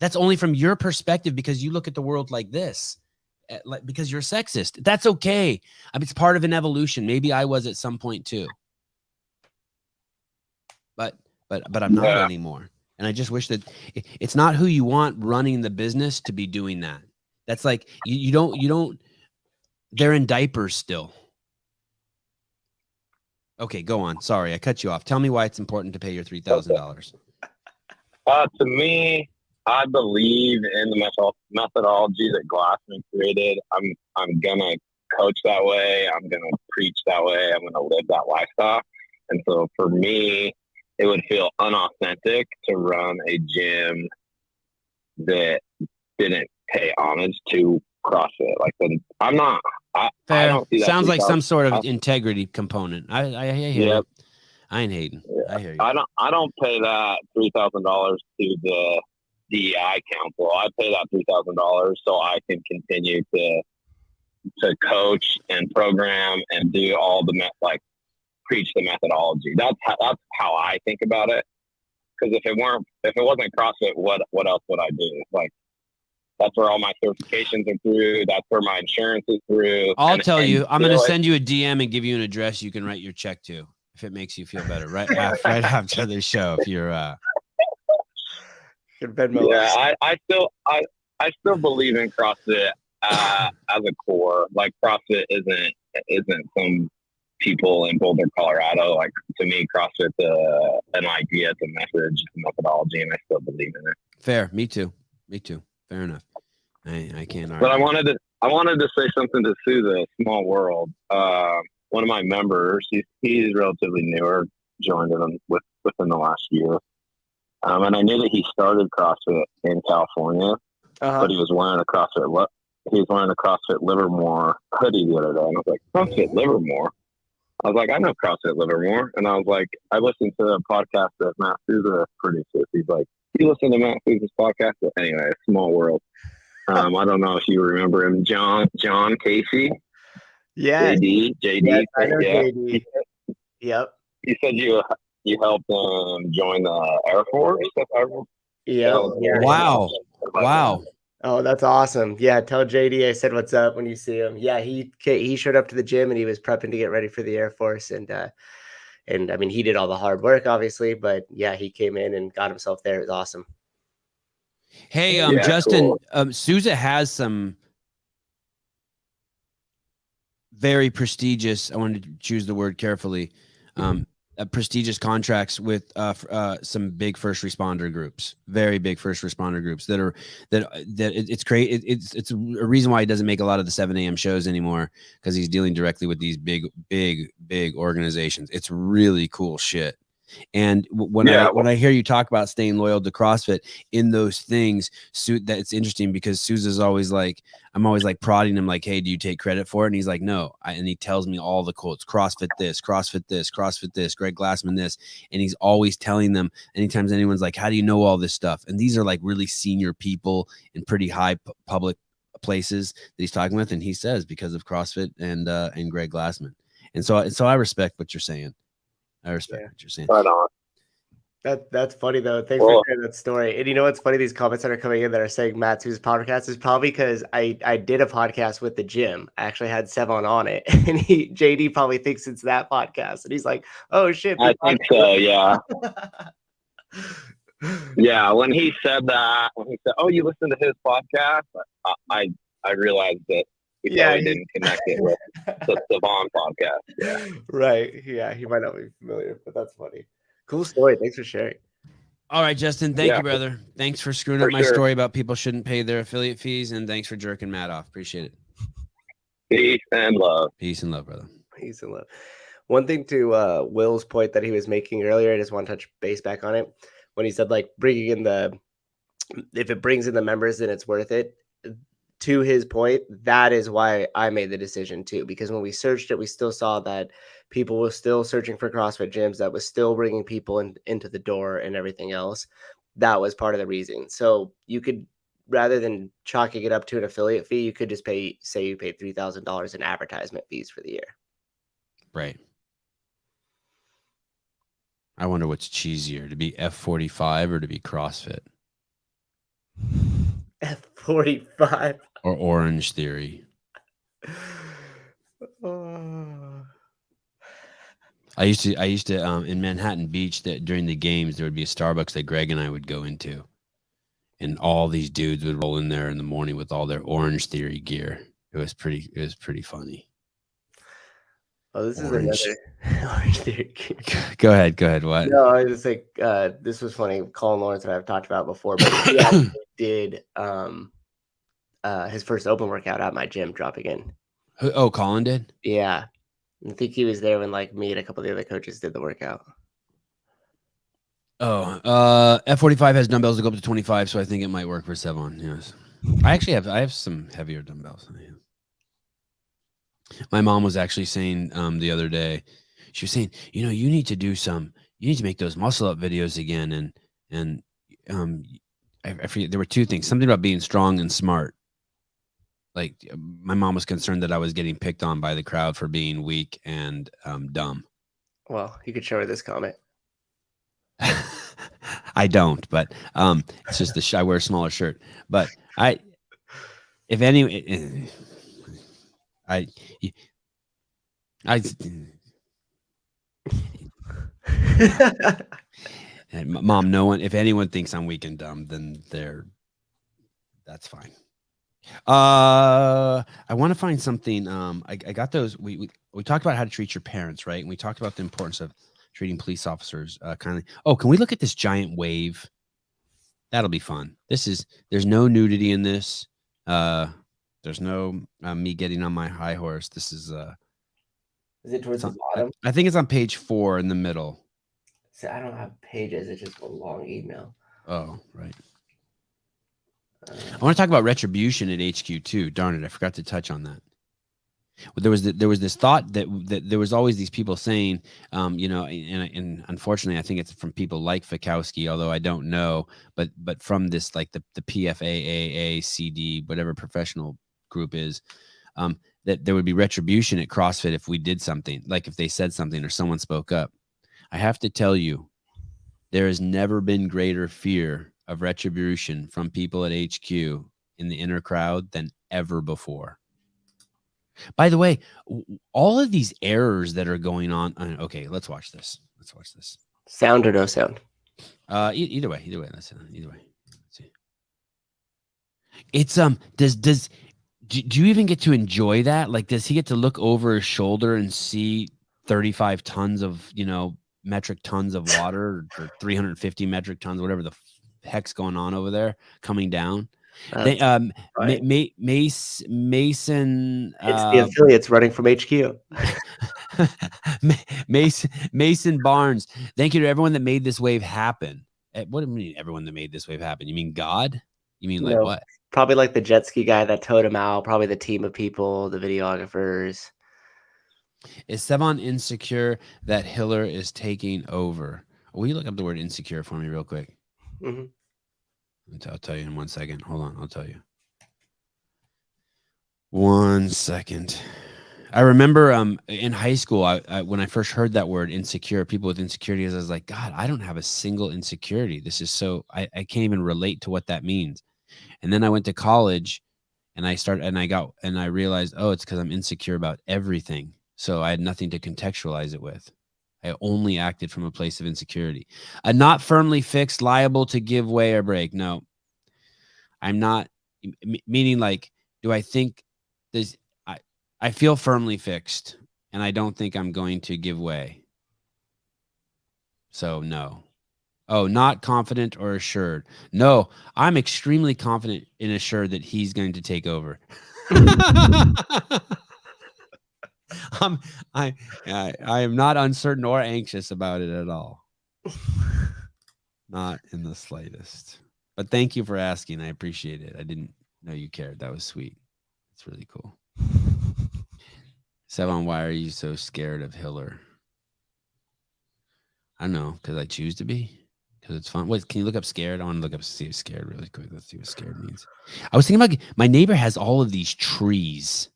That's only from your perspective because you look at the world like this. Because you're sexist. That's okay. I mean, it's part of an evolution. Maybe I was at some point too. But I'm not anymore. And I just wish that it's not who you want running the business to be doing that. That's like, you don't, they're in diapers still. Okay, go on. Sorry, I cut you off. Tell me why it's important to pay your $3,000. To me, I believe in the methodology that Glassman created. I'm gonna coach that way. I'm gonna preach that way. I'm gonna live that lifestyle. And so for me, it would feel unauthentic to run a gym that didn't pay homage to CrossFit. Like, I'm not. I don't see that. Sounds like some sort of integrity component. I hear you. I ain't hating. Yeah. I hear you. I don't pay that $3,000 to the DEI council. I pay that $3,000 so I can continue to coach and program and do all the preach the methodology. That's how I think about it. Because if it wasn't CrossFit, what else would I do? Like, that's where all my certifications are through. That's where my insurance is through. I'm going to send you a DM and give you an address you can write your check to if it makes you feel better. Right after the show, if you're yeah, I still believe in CrossFit as a core. Like, CrossFit isn't some people in Boulder, Colorado. Like, to me, CrossFit's an idea, it's a message, a methodology, and I still believe in it. Fair. Me too. Fair enough. I can't argue. But I wanted to say something to Sue, the small world. One of my members, he's relatively newer, joined them within the last year. And I knew that he started CrossFit in California, but he was wearing a CrossFit Livermore hoodie the other day. And I was like, CrossFit Livermore? I was like, I know CrossFit Livermore. And I was like, I listened to a podcast that Matt Souza produces. He's like, you listen to Matt Souza's podcast? But anyway, small world. I don't know if you remember him, John Casey. Yeah. JD. Yes, I know JD. Yep. He said you helped join the Air Force. Yeah. Wow. Oh, that's awesome. Yeah, tell JD I said what's up when you see him. Yeah, he showed up to the gym and he was prepping to get ready for the Air Force, and I mean, he did all the hard work, obviously, but yeah, he came in and got himself there. It was awesome. Hey, Justin, cool. Souza has some very prestigious, I wanted to choose the word carefully, prestigious contracts with some big first responder groups, very big first responder groups that it's great. It's a reason why he doesn't make a lot of the 7 a.m. shows anymore, because he's dealing directly with these big organizations. It's really cool shit. And when I hear you talk about staying loyal to CrossFit in those things, that's interesting, because Souza's always like, I'm always like prodding him like, hey, do you take credit for it? And he's like, no. And he tells me all the quotes: CrossFit this, CrossFit this, CrossFit this, Greg Glassman this. And he's always telling them, anytime anyone's like, how do you know all this stuff? And these are like really senior people in pretty high public places that he's talking with. And he says, because of CrossFit and Greg Glassman. And so I respect what you're saying. I respect Yeah. what you're saying. Right on. That's funny though. Thanks Well, for sharing that story. And you know what's funny? These comments that are coming in that are saying Matt's whose podcast is probably because I did a podcast with the gym. I actually had Sevan on it, and JD probably thinks it's that podcast, and he's like, "Oh shit!" I think so. Yeah. Yeah. When he said, "Oh, you listen to his podcast," I realized that he Yeah, probably didn't connect it with the Sevan podcast. Yeah. right. Yeah, he might not be familiar, but that's funny. Cool story. Thanks for sharing. All right, Justin. Thank Yeah. you, brother. Thanks for screwing For up my sure. story about people shouldn't pay their affiliate fees, and thanks for jerking Matt off. Appreciate it. Peace and love. Peace and love, brother. Peace and love. One thing to Will's point that he was making earlier, I just want to touch base back on it when he said like bringing in if it brings in the members, then it's worth it. To his point, that is why I made the decision too, because when we searched it, we still saw that people were still searching for CrossFit gyms that was still bringing people into the door and everything else. That was part of the reason. So you could, rather than chalking it up to an affiliate fee, you could just say you paid $3,000 in advertisement fees for the year. Right. I wonder what's cheesier, to be F45 or to be CrossFit F45 or Orange Theory. Oh. I used to in Manhattan Beach, that during the games there would be a Starbucks that Greg and I would go into, and all these dudes would roll in there in the morning with all their Orange Theory gear. It was pretty funny. Oh, this Orange. is another Orange Theory. Go ahead. What? No, I was like, this was funny. Colin Lawrence and I have talked about before, but he actually did his first open workout at my gym, dropping in. Oh, Colin did? Yeah, I think he was there when like me and a couple of the other coaches did the workout. Oh, F45 has dumbbells that go up to 25, so I think it might work for Sevan. Yes, I have some heavier dumbbells. My mom was actually saying the other day, she was saying, you need to make those muscle up videos again, and I forget, there were two things, something about being strong and smart. Like my mom was concerned that I was getting picked on by the crowd for being weak and dumb. Well, you could show her this comment. I don't, but it's just I wear a smaller shirt. But if any, and Mom, if anyone thinks I'm weak and dumb, then that's fine. I want to find something. I got those. We talked about how to treat your parents, right? And we talked about the importance of treating police officers kindly. Oh, can we look at this giant wave? That'll be fun. There's no nudity in this. There's no me getting on my high horse. This is it towards the bottom? I think it's on page 4 in the middle. See, I don't have pages. It's just a long email. Oh, right. I want to talk about retribution at HQ too. Darn it, I forgot to touch on that. Well, there was this thought that there was always these people saying, and unfortunately, I think it's from people like Fikowski, although I don't know, but from this, like the PFAAA, CD, whatever professional group is, that there would be retribution at CrossFit if we did something, like if they said something or someone spoke up. I have to tell you, there has never been greater fear of retribution from people at HQ in the inner crowd than ever before. By the way, all of these errors that are going on. Okay, let's watch this. Sound or no sound? Either way. Let's see. It's do you even get to enjoy that? Like, does he get to look over his shoulder and see 35 tons of metric tons of water, or 350 metric tons, whatever the heck's going on over there coming down? Mason. It's the affiliates running from HQ. Mason Barnes. Thank you to everyone that made this wave happen. What do you mean, everyone that made this wave happen? You mean God? You mean like what? Probably like the jet ski guy that towed him out. Probably the team of people, the videographers. Is Sevan insecure that Hiller is taking over? Will you look up the word insecure for me real quick? Mm-hmm. I'll tell you in 1 second. Hold on, I'll tell you. 1 second. I remember in high school, when I first heard that word insecure, people with insecurities, I was like, God, I don't have a single insecurity. This is so, I can't even relate to what that means. And then I went to college and I realized, oh, it's because I'm insecure about everything. So I had nothing to contextualize it with. I only acted from a place of insecurity. Not firmly fixed, liable to give way or break. No, I'm not. Meaning, like, do I think this? I feel firmly fixed, and I don't think I'm going to give way. So no. Oh, not confident or assured. No, I'm extremely confident and assured that he's going to take over. I'm, I am not uncertain or anxious about it at all. Not in the slightest. But thank you for asking. I appreciate it. I didn't know you cared. That was sweet. It's really cool. Sevan, why are you so scared of Hiller? I don't know, because I choose to be. Because it's fun. Wait, can you look up scared? I want to look up see scared really quick. Let's see what scared means. I was thinking about my neighbor has all of these trees,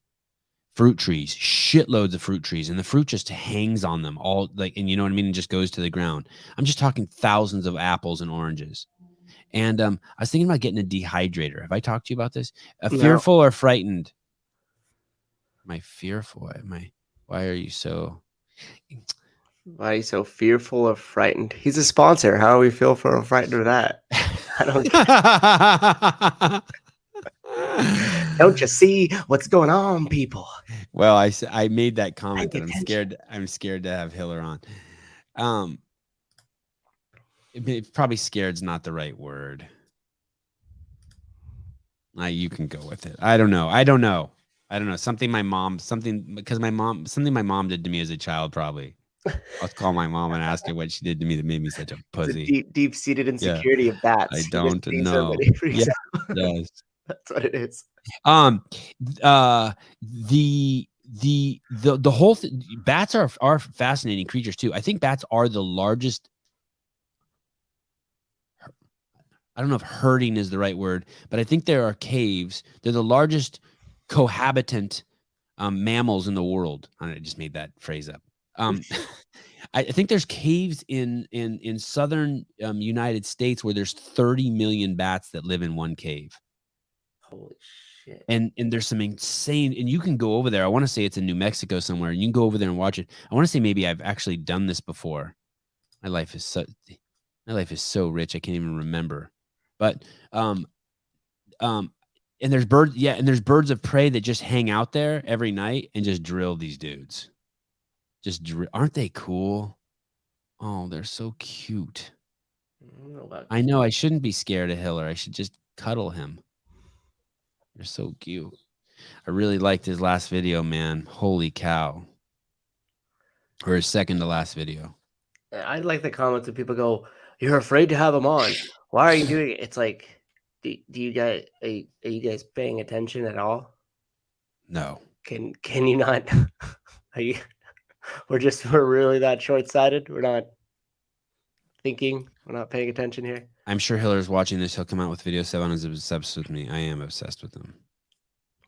fruit trees, shitloads of fruit trees, and the fruit just hangs on them all, like, and you know what I mean, and just goes to the ground. I'm just talking thousands of apples and oranges. And I was thinking about getting a dehydrator. Have I talked to you about this? No. Fearful or frightened? Am I fearful? Why are you so? Why are you so fearful or frightened? He's a sponsor. How do we feel for or frightened of that? I don't you see what's going on, people? Well, I made that comment that I'm scared to have Hiller on. Probably scared's not the right word. You can go with it. I don't know. Something my mom did to me as a child, probably. I'll call my mom and ask her what she did to me that made me such a pussy. Deep-seated insecurity of bats. I don't know. Yes. That's what it is. The whole bats are fascinating creatures too. I think bats are the largest. I don't know if herding is the right word, but I think there are caves. They're the largest cohabitant mammals in the world. I just made that phrase up. I think there's caves in southern United States where there's 30 million bats that live in one cave. Holy shit. And there's some insane, and you can go over there. I want to say it's in New Mexico somewhere, and you can go over there and watch it. I want to say maybe I've actually done this before. My life is so rich, I can't even remember. But and there's birds of prey that just hang out there every night and just drill these dudes. Aren't they cool? Oh, they're so cute. I know I shouldn't be scared of Hiller. I should just cuddle him. They're so cute. I really liked his last video, man. Holy cow. Or his second to last video. I like the comments when people go, "You're afraid to have him on. Why are you doing it?" It's like, do you guys are you guys paying attention at all? No. Can you not? Are you? We're really that short-sighted. We're not thinking. We're not paying attention here. I'm sure Hiller's watching this. He'll come out with video. Sevan is obsessed with me. I am obsessed with him.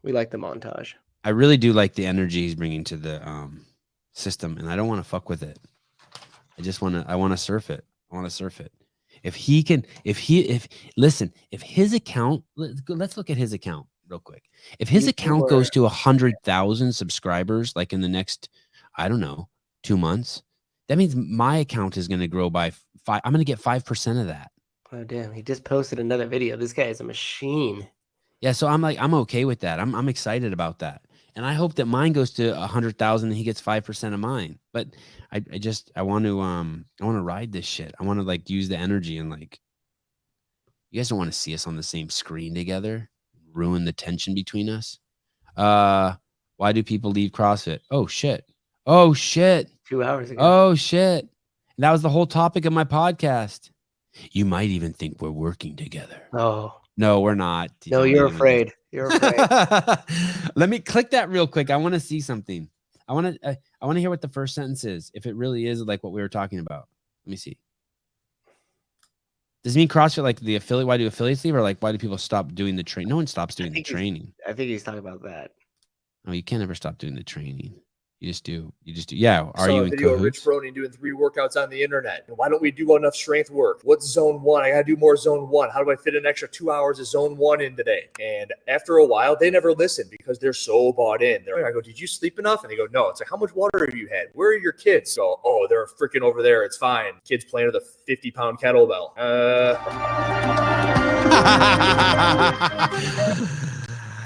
We like the montage. I really do like the energy he's bringing to the system, and I don't want to fuck with it. I want to surf it. If his account, let's look at his account real quick. If his account goes to 100,000 subscribers, like in the next, I don't know, 2 months, that means my account is going to grow by 5. I'm going to get 5% of that. Oh, damn. He just posted another video. This guy is a machine. Yeah. So I'm okay with that. I'm excited about that. And I hope that mine goes to 100,000 and he gets 5% of mine. But I want to ride this shit. I want to like use the energy and like, you guys don't want to see us on the same screen together, ruin the tension between us. Why do people leave CrossFit? Oh shit. 2 hours ago. Oh shit. That was the whole topic of my podcast. You might even think we're working together. Oh. No, we're not. No, you're afraid. You're afraid. Let me click that real quick. I want to see something. I want to hear what the first sentence is. If it really is like what we were talking about. Let me see. Does it mean CrossFit like the affiliate? Why do affiliates leave, or like why do people stop doing the training? No one stops doing the training. I think he's talking about that. Oh, you can't ever stop doing the training. You just do. Yeah. Are Saw you a in video of Rich cahoots? Froning doing 3 workouts on the internet. Why don't we do enough strength work? What's zone 1? I got to do more zone 1. How do I fit an extra 2 hours of zone 1 in today? And after a while, they never listen because they're so bought in. I go, did you sleep enough? And they go, no. It's like, how much water have you had? Where are your kids? Go, oh, they're freaking over there. It's fine. Kids playing with a 50-pound kettlebell.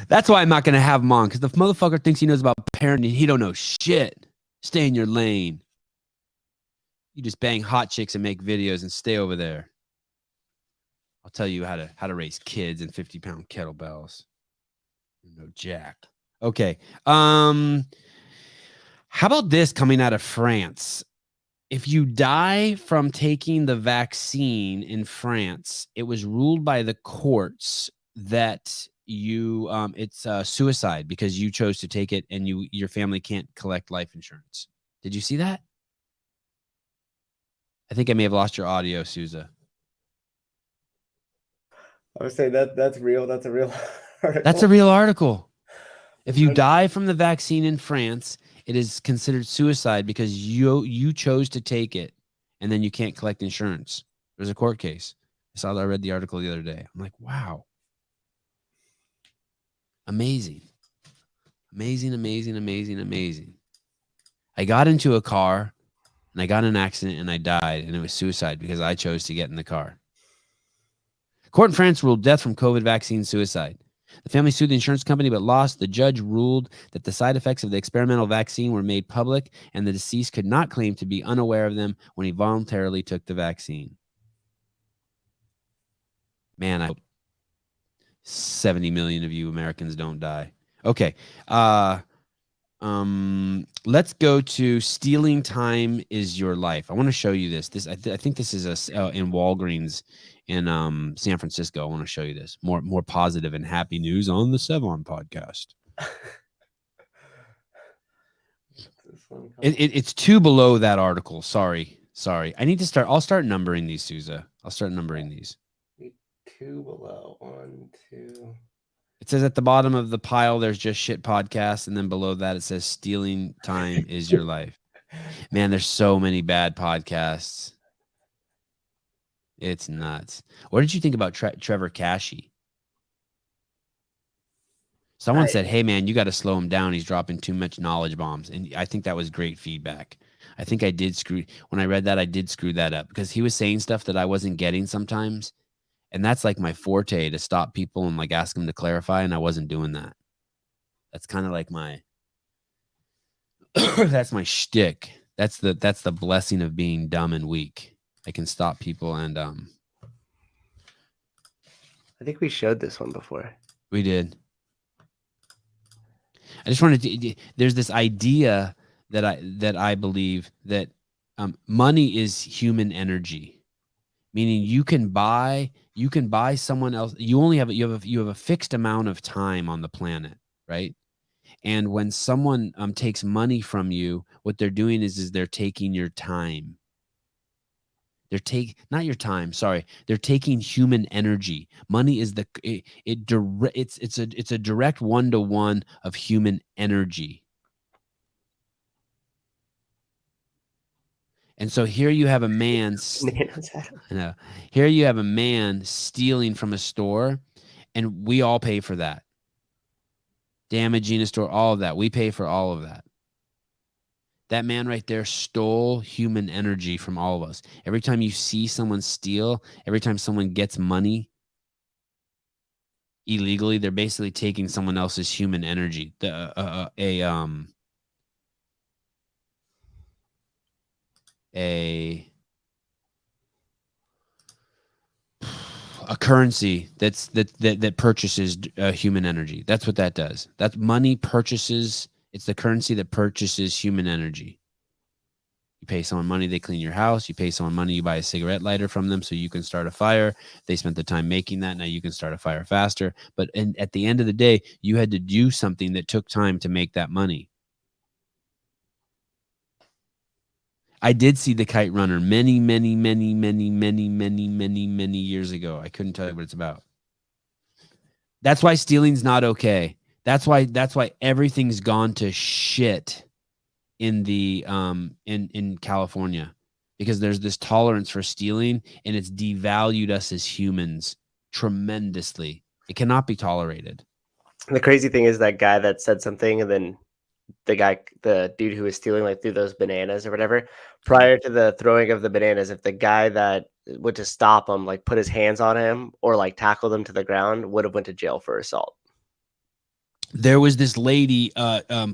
That's why I'm not going to have him on, because the motherfucker thinks he knows about parenting. He don't know shit. Stay in your lane. You just bang hot chicks and make videos and stay over there. I'll tell you how to raise kids and 50-pound kettlebells. No jack. Okay. How about this coming out of France? If you die from taking the vaccine in France, it was ruled by the courts that you it's suicide because you chose to take it and your family can't collect life insurance. Did you see that? I think I may have lost your audio, Souza. I would say that's real. That's a real article. That's a real article. If you die from the vaccine in France, it is considered suicide because you chose to take it and then you can't collect insurance. There's a court case. I read the article the other day. I'm like, wow. Amazing. Amazing, amazing, amazing, amazing. I got into a car and I got in an accident and I died, and it was suicide because I chose to get in the car. Court in France ruled death from COVID vaccine suicide. The family sued the insurance company but lost. The judge ruled that the side effects of the experimental vaccine were made public and the deceased could not claim to be unaware of them when he voluntarily took the vaccine. Man, I hope 70 million of you Americans don't die. Okay. Let's go to Stealing Time is Your Life. I want to show you this. I think this is in Walgreens in San Francisco. I want to show you this. More positive and happy news on the Sevan podcast. It's 2 below that article. Sorry. I need to start. I'll start numbering these, Souza. I'll start numbering these. 2 below. 1, 2. It says at the bottom of the pile, there's just shit podcasts. And then below that, it says Stealing Time is Your Life. Man, there's so many bad podcasts. It's nuts. What did you think about Trevor Cashy? Someone said, hey, man, you got to slow him down. He's dropping too much knowledge bombs. And I think that was great feedback. I think I did when I read that, I did screw that up because he was saying stuff that I wasn't getting sometimes. And that's like my forte, to stop people and like ask them to clarify. And I wasn't doing that. That's kind of like that's my shtick. That's the blessing of being dumb and weak. I can stop people and I think we showed this one before. We did. I just wanted to. There's this idea that I believe that money is human energy, meaning you can buy someone else. You have a fixed amount of time on the planet, right? And when someone takes money from you, what they're doing is they're taking your time. Not your time. Sorry, they're taking human energy. Money is it's a direct 1-to-1 of human energy. And so here you have a man. Here you have a man stealing from a store, and we all pay for that. Damaging a store, all of that. We pay for all of that. That man right there stole human energy from all of us. Every time you see someone steal, every time someone gets money illegally, they're basically taking someone else's human energy. A currency that purchases human energy. That's what that does. That money purchases. It's the currency that purchases human energy. You pay someone money, they clean your house. You pay someone money, you buy a cigarette lighter from them so you can start a fire. They spent the time making that. Now you can start a fire faster. But at the end of the day, you had to do something that took time to make that money. I did see The Kite Runner many years ago. I couldn't tell you what it's about. That's why stealing's not okay. That's why everything's gone to shit in the in California, because there's this tolerance for stealing, and it's devalued us as humans tremendously. It cannot be tolerated. The crazy thing is that guy that said something, and then the dude who was stealing like threw those bananas or whatever. Prior to the throwing of the bananas, if the guy that went to stop him like put his hands on him or like tackled him to the ground, would have went to jail for assault. There was this lady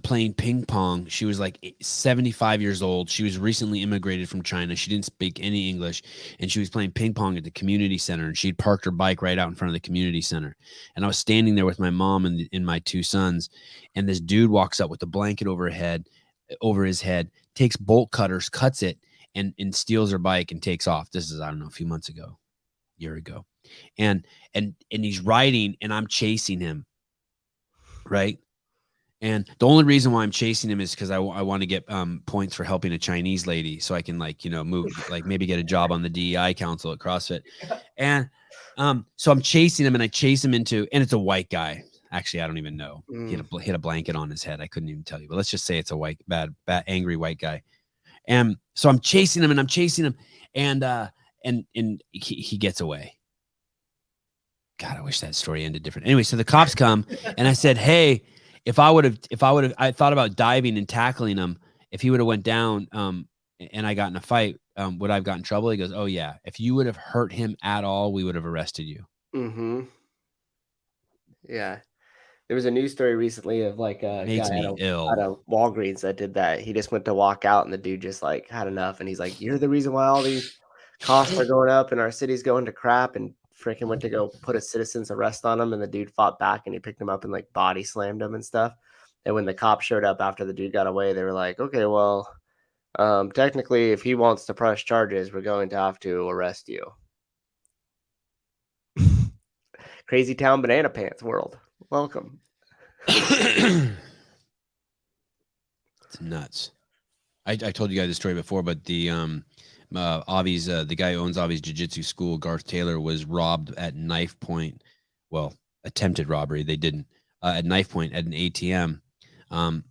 playing ping pong. She was like 75 years old. She was recently immigrated from China. She didn't speak any English, and she was playing ping pong at the community center, and she'd parked her bike right out in front of the community center. And I was standing there with my mom and my two sons, and this dude walks up with a blanket over his head, takes bolt cutters, cuts it, and steals her bike and takes off. This is, I don't know, a few months ago, year ago. And he's riding, and I'm chasing him. Right. And the only reason why I'm chasing him is because I want to get points for helping a Chinese lady, so I can move, maybe get a job on the DEI council at CrossFit. And so I'm chasing him, and I chase him and it's a white guy. Actually, I don't even know. He had a blanket on his head. I couldn't even tell you, but let's just say it's a bad, angry white guy. And so I'm chasing him, and he gets away. God, I wish that story ended different. Anyway, so the cops come, and I said, "Hey, I thought about diving and tackling him. If he would have went down, and I got in a fight, would I have gotten in trouble?" He goes, "Oh yeah. If you would have hurt him at all, we would have arrested you." Mm-hmm. Yeah. There was a news story recently of like a Makes guy me ill. at a Walgreens that did that. He just went to walk out, and the dude just like had enough, and he's like, "You're the reason why all these costs are going up and our city's going to crap," and freaking went to go put a citizen's arrest on him, and the dude fought back, and he picked him up and like body slammed him and stuff. And when the cops showed up after the dude got away, they were like, "Okay, well, technically, if he wants to press charges, we're going to have to arrest you." Crazy town banana pants world. Welcome. It's nuts. I told you guys the story before, but the Avi's the guy who owns Avi's Jiu-Jitsu school, Garth Taylor, was robbed at knife point. Well, attempted robbery. They didn't at knife point at an ATM, and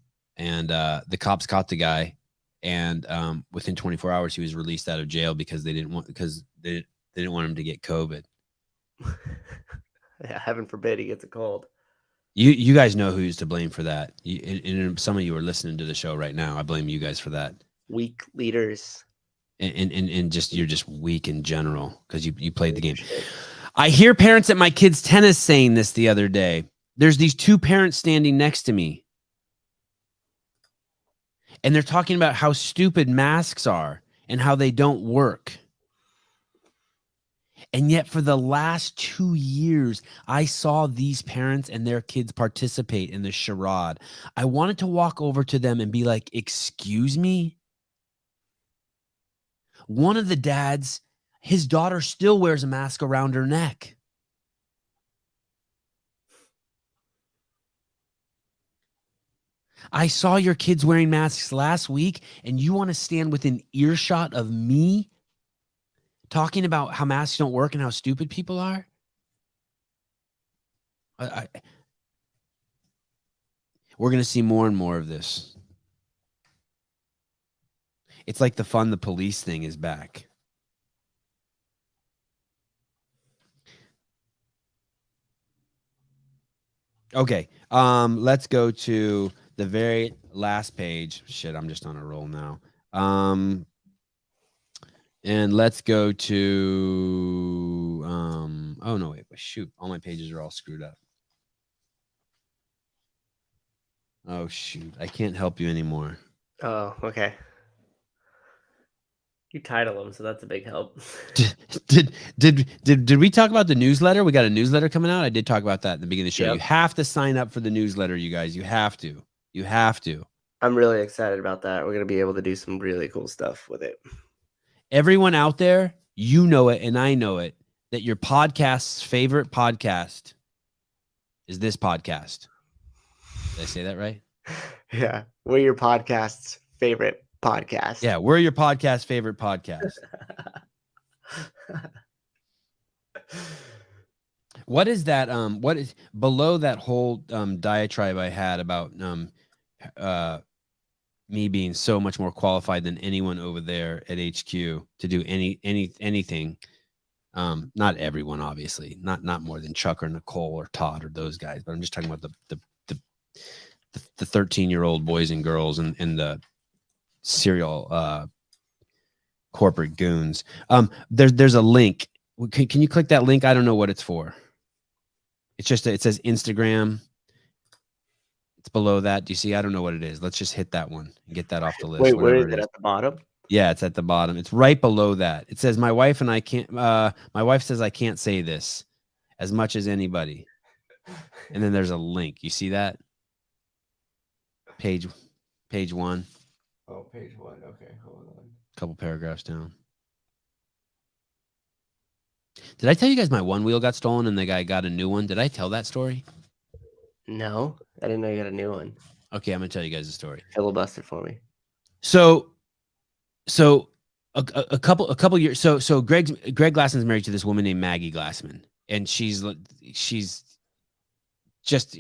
the cops caught the guy, and within 24 hours he was released out of jail because they didn't want him to get COVID. Yeah, heaven forbid he gets a cold. You guys know who's to blame for that. And some of you are listening to the show right now. I blame you guys for that. Weak leaders. And just you're just weak in general because you played the game. I hear parents at my kids' tennis saying this the other day. There's these two parents standing next to me, and they're talking about how stupid masks are and how they don't work. And yet for the last 2 years, I saw these parents and their kids participate in the charade. I wanted to walk over to them and be like, "Excuse me?" One of the dads, his daughter still wears a mask around her neck. I saw your kids wearing masks last week, and you want to stand within earshot of me talking about how masks don't work and how stupid people are? We're going to see more and more of this. It's like the fund the police thing is back. Okay, let's go to the very last page. Shit, I'm just on a roll now. And let's go to oh no, wait, shoot, all my pages are all screwed up. Oh shoot, I can't help you anymore. Oh, okay. You title them, so that's a big help. Did we talk about the newsletter? We got a newsletter coming out. I did talk about that in the beginning of the show. Yep. You have to sign up for the newsletter, you guys. You have to. You have to. I'm really excited about that. We're going to be able to do some really cool stuff with it. Everyone out there, you know it and I know it, that your podcast's favorite podcast is this podcast. Did I say that right? Yeah. We're your podcast's favorite podcast. Yeah, we're your podcast's favorite podcast. What is that? What is below that whole diatribe I had about me being so much more qualified than anyone over there at HQ to do anything. Not everyone, obviously, not more than Chuck or Nicole or Todd or those guys, but I'm just talking about the 13-year-old boys and girls and the serial corporate goons. There's a link. Can you click that link? I don't know what it's for. It's just it says Instagram. It's below that. Do you see? I don't know what it is. Let's just hit that one and get that off the list. Wait, where is it it at the bottom? Yeah, it's at the bottom. It's right below that. It says my wife and I can't. My wife says I can't say this as much as anybody. And then there's a link. You see that? Page 1. Oh, page 1. Okay, hold on. Couple paragraphs down. Did I tell you guys my one wheel got stolen and the guy got a new one? Did I tell that story? No, I didn't know you got a new one. Okay, I'm gonna tell you guys the story. Filibuster for me. So a couple years. So Greg Glassman's married to this woman named Maggie Glassman, and she's just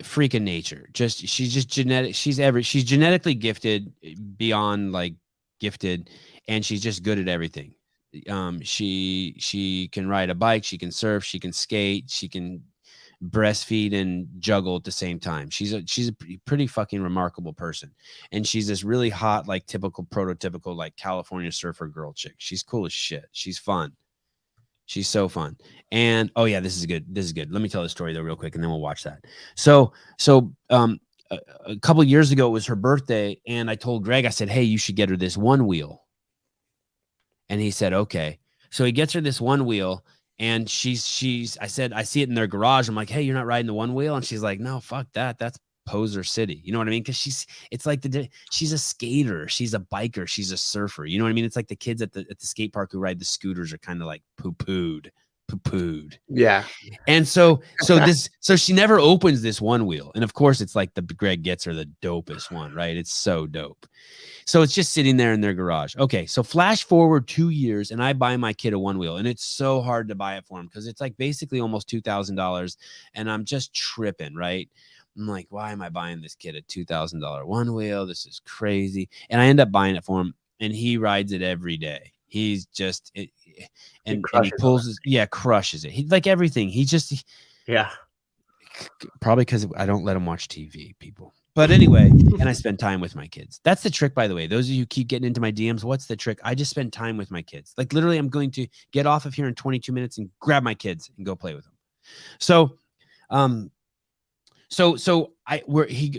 freak of nature. She's just genetic. She's genetically gifted beyond like gifted, and she's just good at everything. She can ride a bike, she can surf, she can skate, she can breastfeed and juggle at the same time. She's a pretty fucking remarkable person, and she's this really hot, like typical prototypical like California surfer girl chick. She's cool as shit. She's fun. She's so fun. And oh yeah, this is good. Let me tell the story though real quick, and then we'll watch that. So a couple years ago it was her birthday, and I told Greg, I said, hey, you should get her this one wheel. And he said, okay. So he gets her this one wheel, and I said, I see it in their garage. I'm like, hey, you're not riding the one wheel? And she's like, no, fuck that. That's Poser City. You know what I mean? Because she's a skater. She's a biker. She's a surfer. You know what I mean? It's like the kids at the skate park who ride the scooters are kind of like poo-pooed. Yeah. And so she never opens this one wheel. And of course it's like the Greg gets her the dopest one, right? It's so dope. So it's just sitting there in their garage. Okay. So flash forward 2 years and I buy my kid a one wheel, and it's so hard to buy it for him because it's like basically almost $2,000, and I'm just tripping, right? I'm like, why am I buying this kid a $2,000 one wheel? This is crazy. And I end up buying it for him, and he rides it every day. He's just, and he pulls crushes it. He like everything. Yeah. Probably because I don't let him watch TV, people. But anyway, and I spend time with my kids. That's the trick, by the way. Those of you who keep getting into my DMs, what's the trick? I just spend time with my kids. Like literally, I'm going to get off of here in 22 minutes and grab my kids and go play with them. So,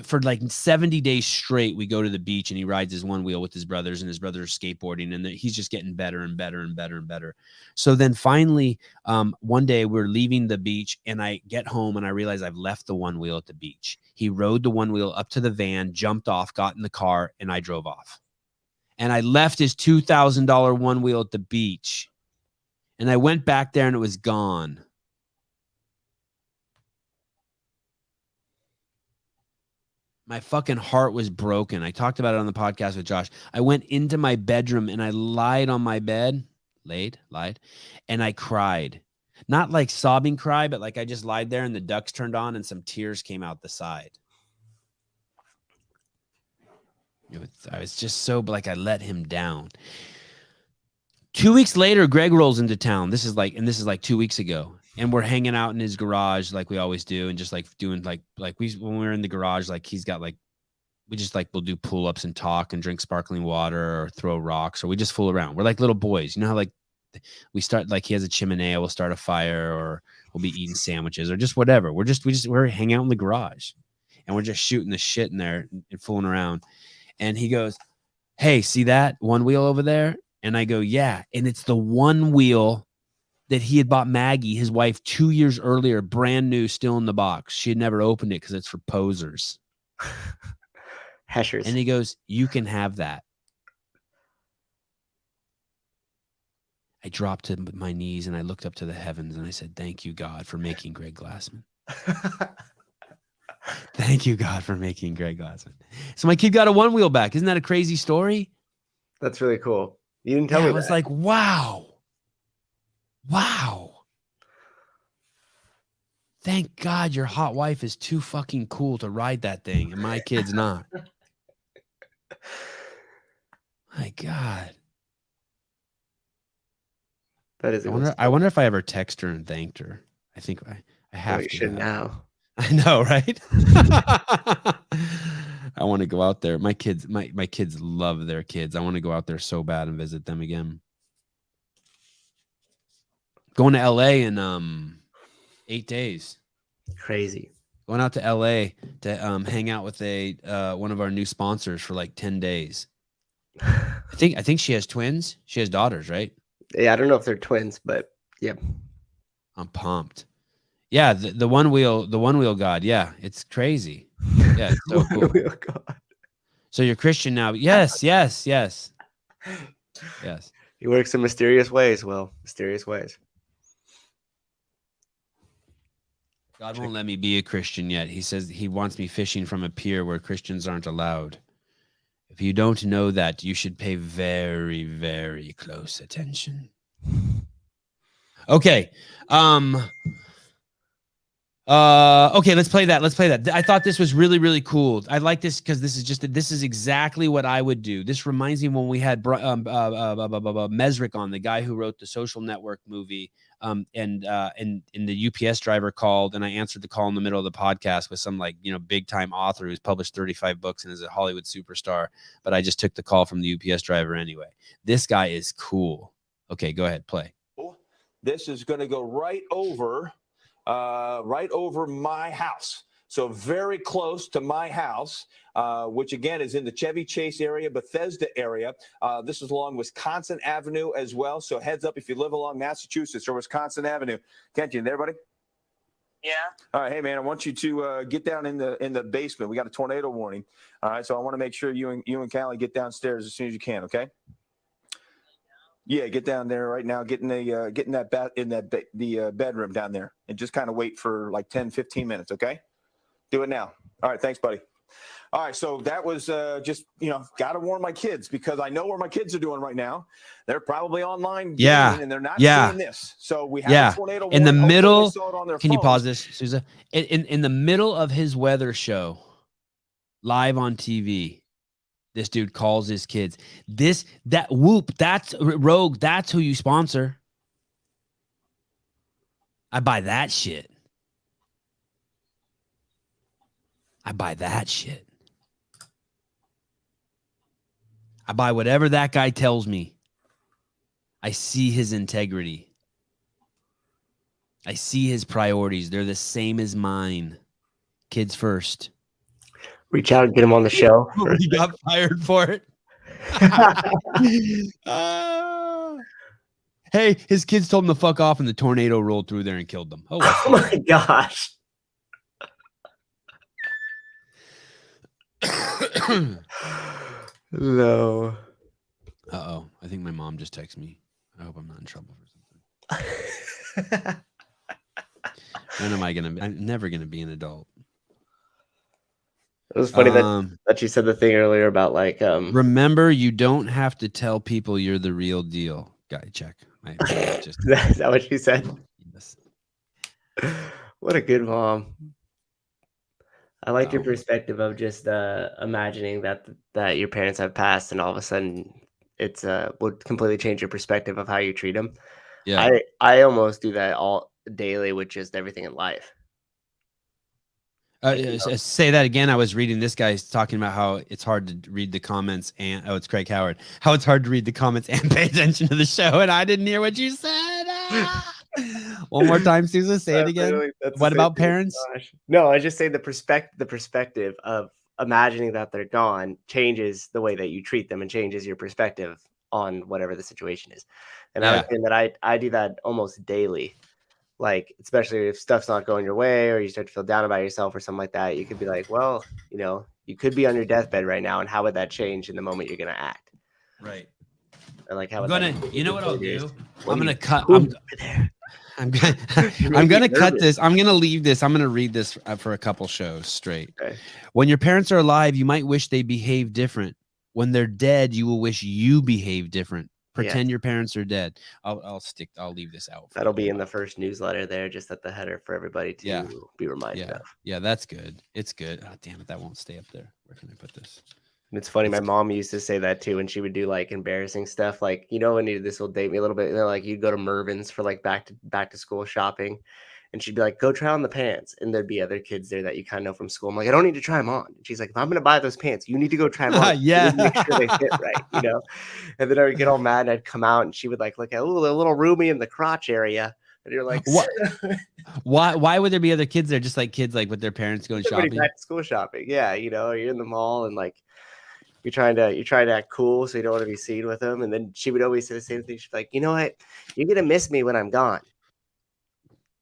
for like 70 days straight, we go to the beach and he rides his one wheel with his brothers, and his brothers are skateboarding, and he's just getting better and better and better and better. So then finally, one day we're leaving the beach and I get home and I realize I've left the one wheel at the beach. He rode the one wheel up to the van, jumped off, got in the car, and I drove off. And I left his $2,000 one wheel at the beach, and I went back there and it was gone. My fucking heart was broken. I talked about it on the podcast with Josh. I went into my bedroom and I lied on my bed, and I cried. Not like sobbing cry, but like I just lied there and the ducks turned on and some tears came out the side. I was just so like I let him down. 2 weeks later, Greg rolls into town. This is like 2 weeks ago. And we're hanging out in his garage like we always do, and just like doing like when we're in the garage, like he's got like we'll do pull-ups and talk and drink sparkling water or throw rocks, or we just fool around. We're like little boys. You know how like we start like he has a chimney, we'll start a fire, or we'll be eating sandwiches or just whatever. We're hanging out in the garage and we're just shooting the shit in there and fooling around. And he goes, hey, see that one wheel over there? And I go, yeah. And it's the one wheel that he had bought Maggie, his wife, 2 years earlier, brand new, still in the box. She had never opened it because it's for posers. Heshers. And he goes, you can have that. I dropped to my knees and I looked up to the heavens and I said, thank you, God, for making Greg Glassman. Thank you, God, for making Greg Glassman. So my kid got a one wheel back. Isn't that a crazy story? That's really cool. You didn't tell me that. I was like, wow. Thank God your hot wife is too fucking cool to ride that thing, and my kid's not. My God. That is. I wonder if I ever text her and thanked her. I think I have You to should have. now. I know, right? I want to go out there. My kids love their kids. I want to go out there so bad and visit them again. Going to LA in 8 days. Crazy. Going out to LA to hang out with one of our new sponsors for like 10 days. I think she has twins. She has daughters, right? Yeah, I don't know if they're twins, but yeah. I'm pumped. Yeah, the one wheel god. Yeah, it's crazy. Yeah, it's so cool. God. So you're Christian now? Yes. Yes. He works in mysterious ways. Well, mysterious ways. God won't let me be a Christian yet. He says he wants me fishing from a pier where Christians aren't allowed. If you don't know that, you should pay very, very close attention. Okay. Okay, let's play that. I thought this was really, really cool. I like this because this is exactly what I would do. This reminds me when we had Mesrick on, the guy who wrote the Social Network movie. And the UPS driver called, and I answered the call in the middle of the podcast with some big time author who's published 35 books and is a Hollywood superstar. But I just took the call from the UPS driver anyway. This guy is cool. Okay, go ahead, play. This is going to go right over my house. So very close to my house, which again is in the Chevy Chase area, Bethesda area. This is along Wisconsin Avenue as well. So heads up if you live along Massachusetts or Wisconsin Avenue. Can't you? There, buddy? Yeah. All right. Hey, man, I want you to get down in the basement. We got a tornado warning. All right. So I want to make sure you and Callie get downstairs as soon as you can. Okay. Yeah, get down there right now. Get in the bedroom down there and just kind of wait for like 10, 15 minutes. Okay. Do it now. All right. Thanks, buddy. All right. So that was just, got to warn my kids because I know where my kids are doing right now. They're probably online. Yeah. And they're not seeing this. So we have a tornado in the warning. middle. Saw it on their Can you phones. pause this, Sousa? In the middle of his weather show, live on TV, this dude calls his kids. Whoop, that's Rogue. That's who you sponsor. I buy that shit. I buy whatever that guy tells me. I see his integrity. I see his priorities. They're the same as mine. Kids first. Reach out and get him on the show. He got fired for it. Hey, his kids told him to fuck off and the tornado rolled through there and killed them. Oh my gosh. No. Uh-oh. I think my mom just texted me. I hope I'm not in trouble for something. When am I going to be? I'm never going to be an adult. It was funny that you said the thing earlier about like remember, you don't have to tell people you're the real deal. Guy check. Is that what you said? Yes. What a good mom. I like your perspective of just imagining that your parents have passed and all of a sudden it's would completely change your perspective of how you treat them. Yeah. I almost do that all daily with just everything in life. Say that again. I was reading this guy's talking about how it's hard to read the comments and it's Craig Howard. How it's hard to read the comments and pay attention to the show, and I didn't hear what you said. One more time, Susan. Say it again. What about parents? No, I just say the perspective of imagining that they're gone changes the way that you treat them and changes your perspective on whatever the situation is. And I was saying that I do that almost daily. Like, especially if stuff's not going your way or you start to feel down about yourself or something like that, you could be like, well, you could be on your deathbed right now. And how would that change in the moment you're going to act? Right. Or like, how I'm going to, you know what I'll do? I'm going to cut. I'm going to cut this. I'm going to leave this. I'm going to read this for a couple shows straight. Okay. When your parents are alive, you might wish they behave different. When they're dead, you will wish you behave different. Pretend your parents are dead. I'll leave this out. That'll be in the first newsletter there, just at the header for everybody to be reminded of. Yeah, that's good. It's good. Oh, damn it. That won't stay up there. Where can I put this? And it's funny. My mom used to say that too when she would do like embarrassing stuff. Like, when this will date me a little bit. Like you'd go to Mervin's for like back to school shopping. And she'd be like, go try on the pants. And there'd be other kids there that you kind of know from school. I'm like, I don't need to try them on. And she's like, if I'm going to buy those pants, you need to go try them on. Yeah. Make sure they fit right, And then I would get all mad and I'd come out and she would like look at, oh, a little roomy in the crotch area. And you're like, what? Why would there be other kids there? Just like kids like with their parents going shopping? Back to school shopping. Yeah. You're in the mall and like, you're trying to act cool. So you don't want to be seen with them. And then she would always say the same thing. She'd be like, you know what? You're going to miss me when I'm gone.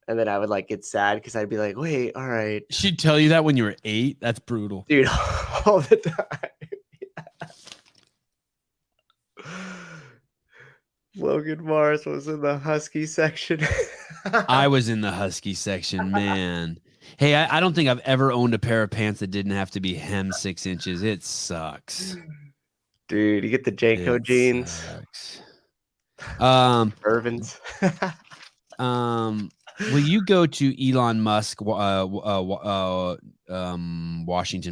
And then I would like get sad because I'd be like, wait, all right. She'd tell you that when you were 8? That's brutal. Dude, all the time. Yeah. Logan Mars was in the Husky section. I was in the Husky section, man. Hey, I don't think I've ever owned a pair of pants that didn't have to be hemmed 6 inches. It sucks. Dude, you get the Janko jeans. Sucks. Irvin's. Will you go to Elon Musk, Washington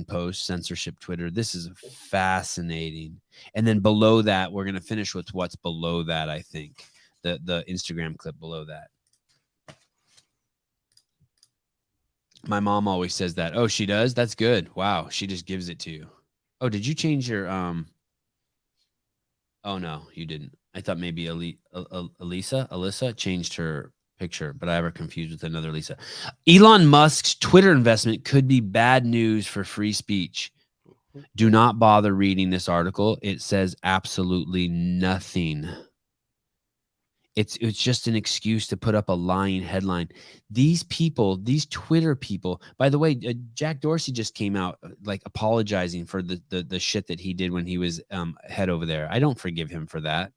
Post, censorship Twitter? This is fascinating. And then below that, we're going to finish with what's below that, I think. The Instagram clip below that. My mom always says that. Oh, she does? That's good. Wow. She just gives it to you. Oh, did you change your... Oh, no, you didn't. I thought maybe Alyssa changed her picture, but I have her confused with another Lisa. Elon Musk's Twitter investment could be bad news for free speech. Do not bother reading this article. It says absolutely nothing. It's just an excuse to put up a lying headline. These people, these Twitter people, by the way, Jack Dorsey just came out like apologizing for the shit that he did when he was head over there. I don't forgive him for that.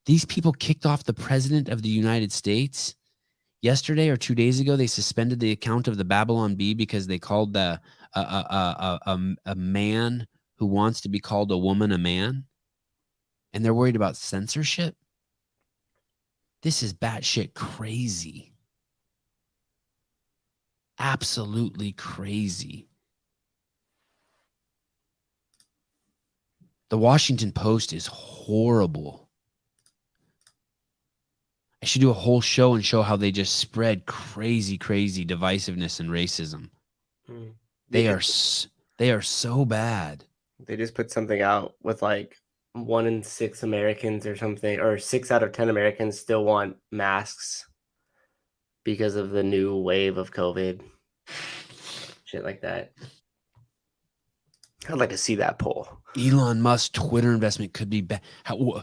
These people kicked off the president of the United States yesterday or 2 days ago. They suspended the account of the Babylon Bee because they called a man who wants to be called a woman a man, and they're worried about censorship. This is batshit crazy. Absolutely crazy. The Washington Post is horrible. I should do a whole show and show how they just spread crazy divisiveness and racism. They are so bad. They just put something out with like 1 in 6 Americans or something, or 6 out of 10 Americans still want masks because of the new wave of COVID. Shit like that. I'd like to see that poll. Elon Musk's Twitter investment could be bad. Who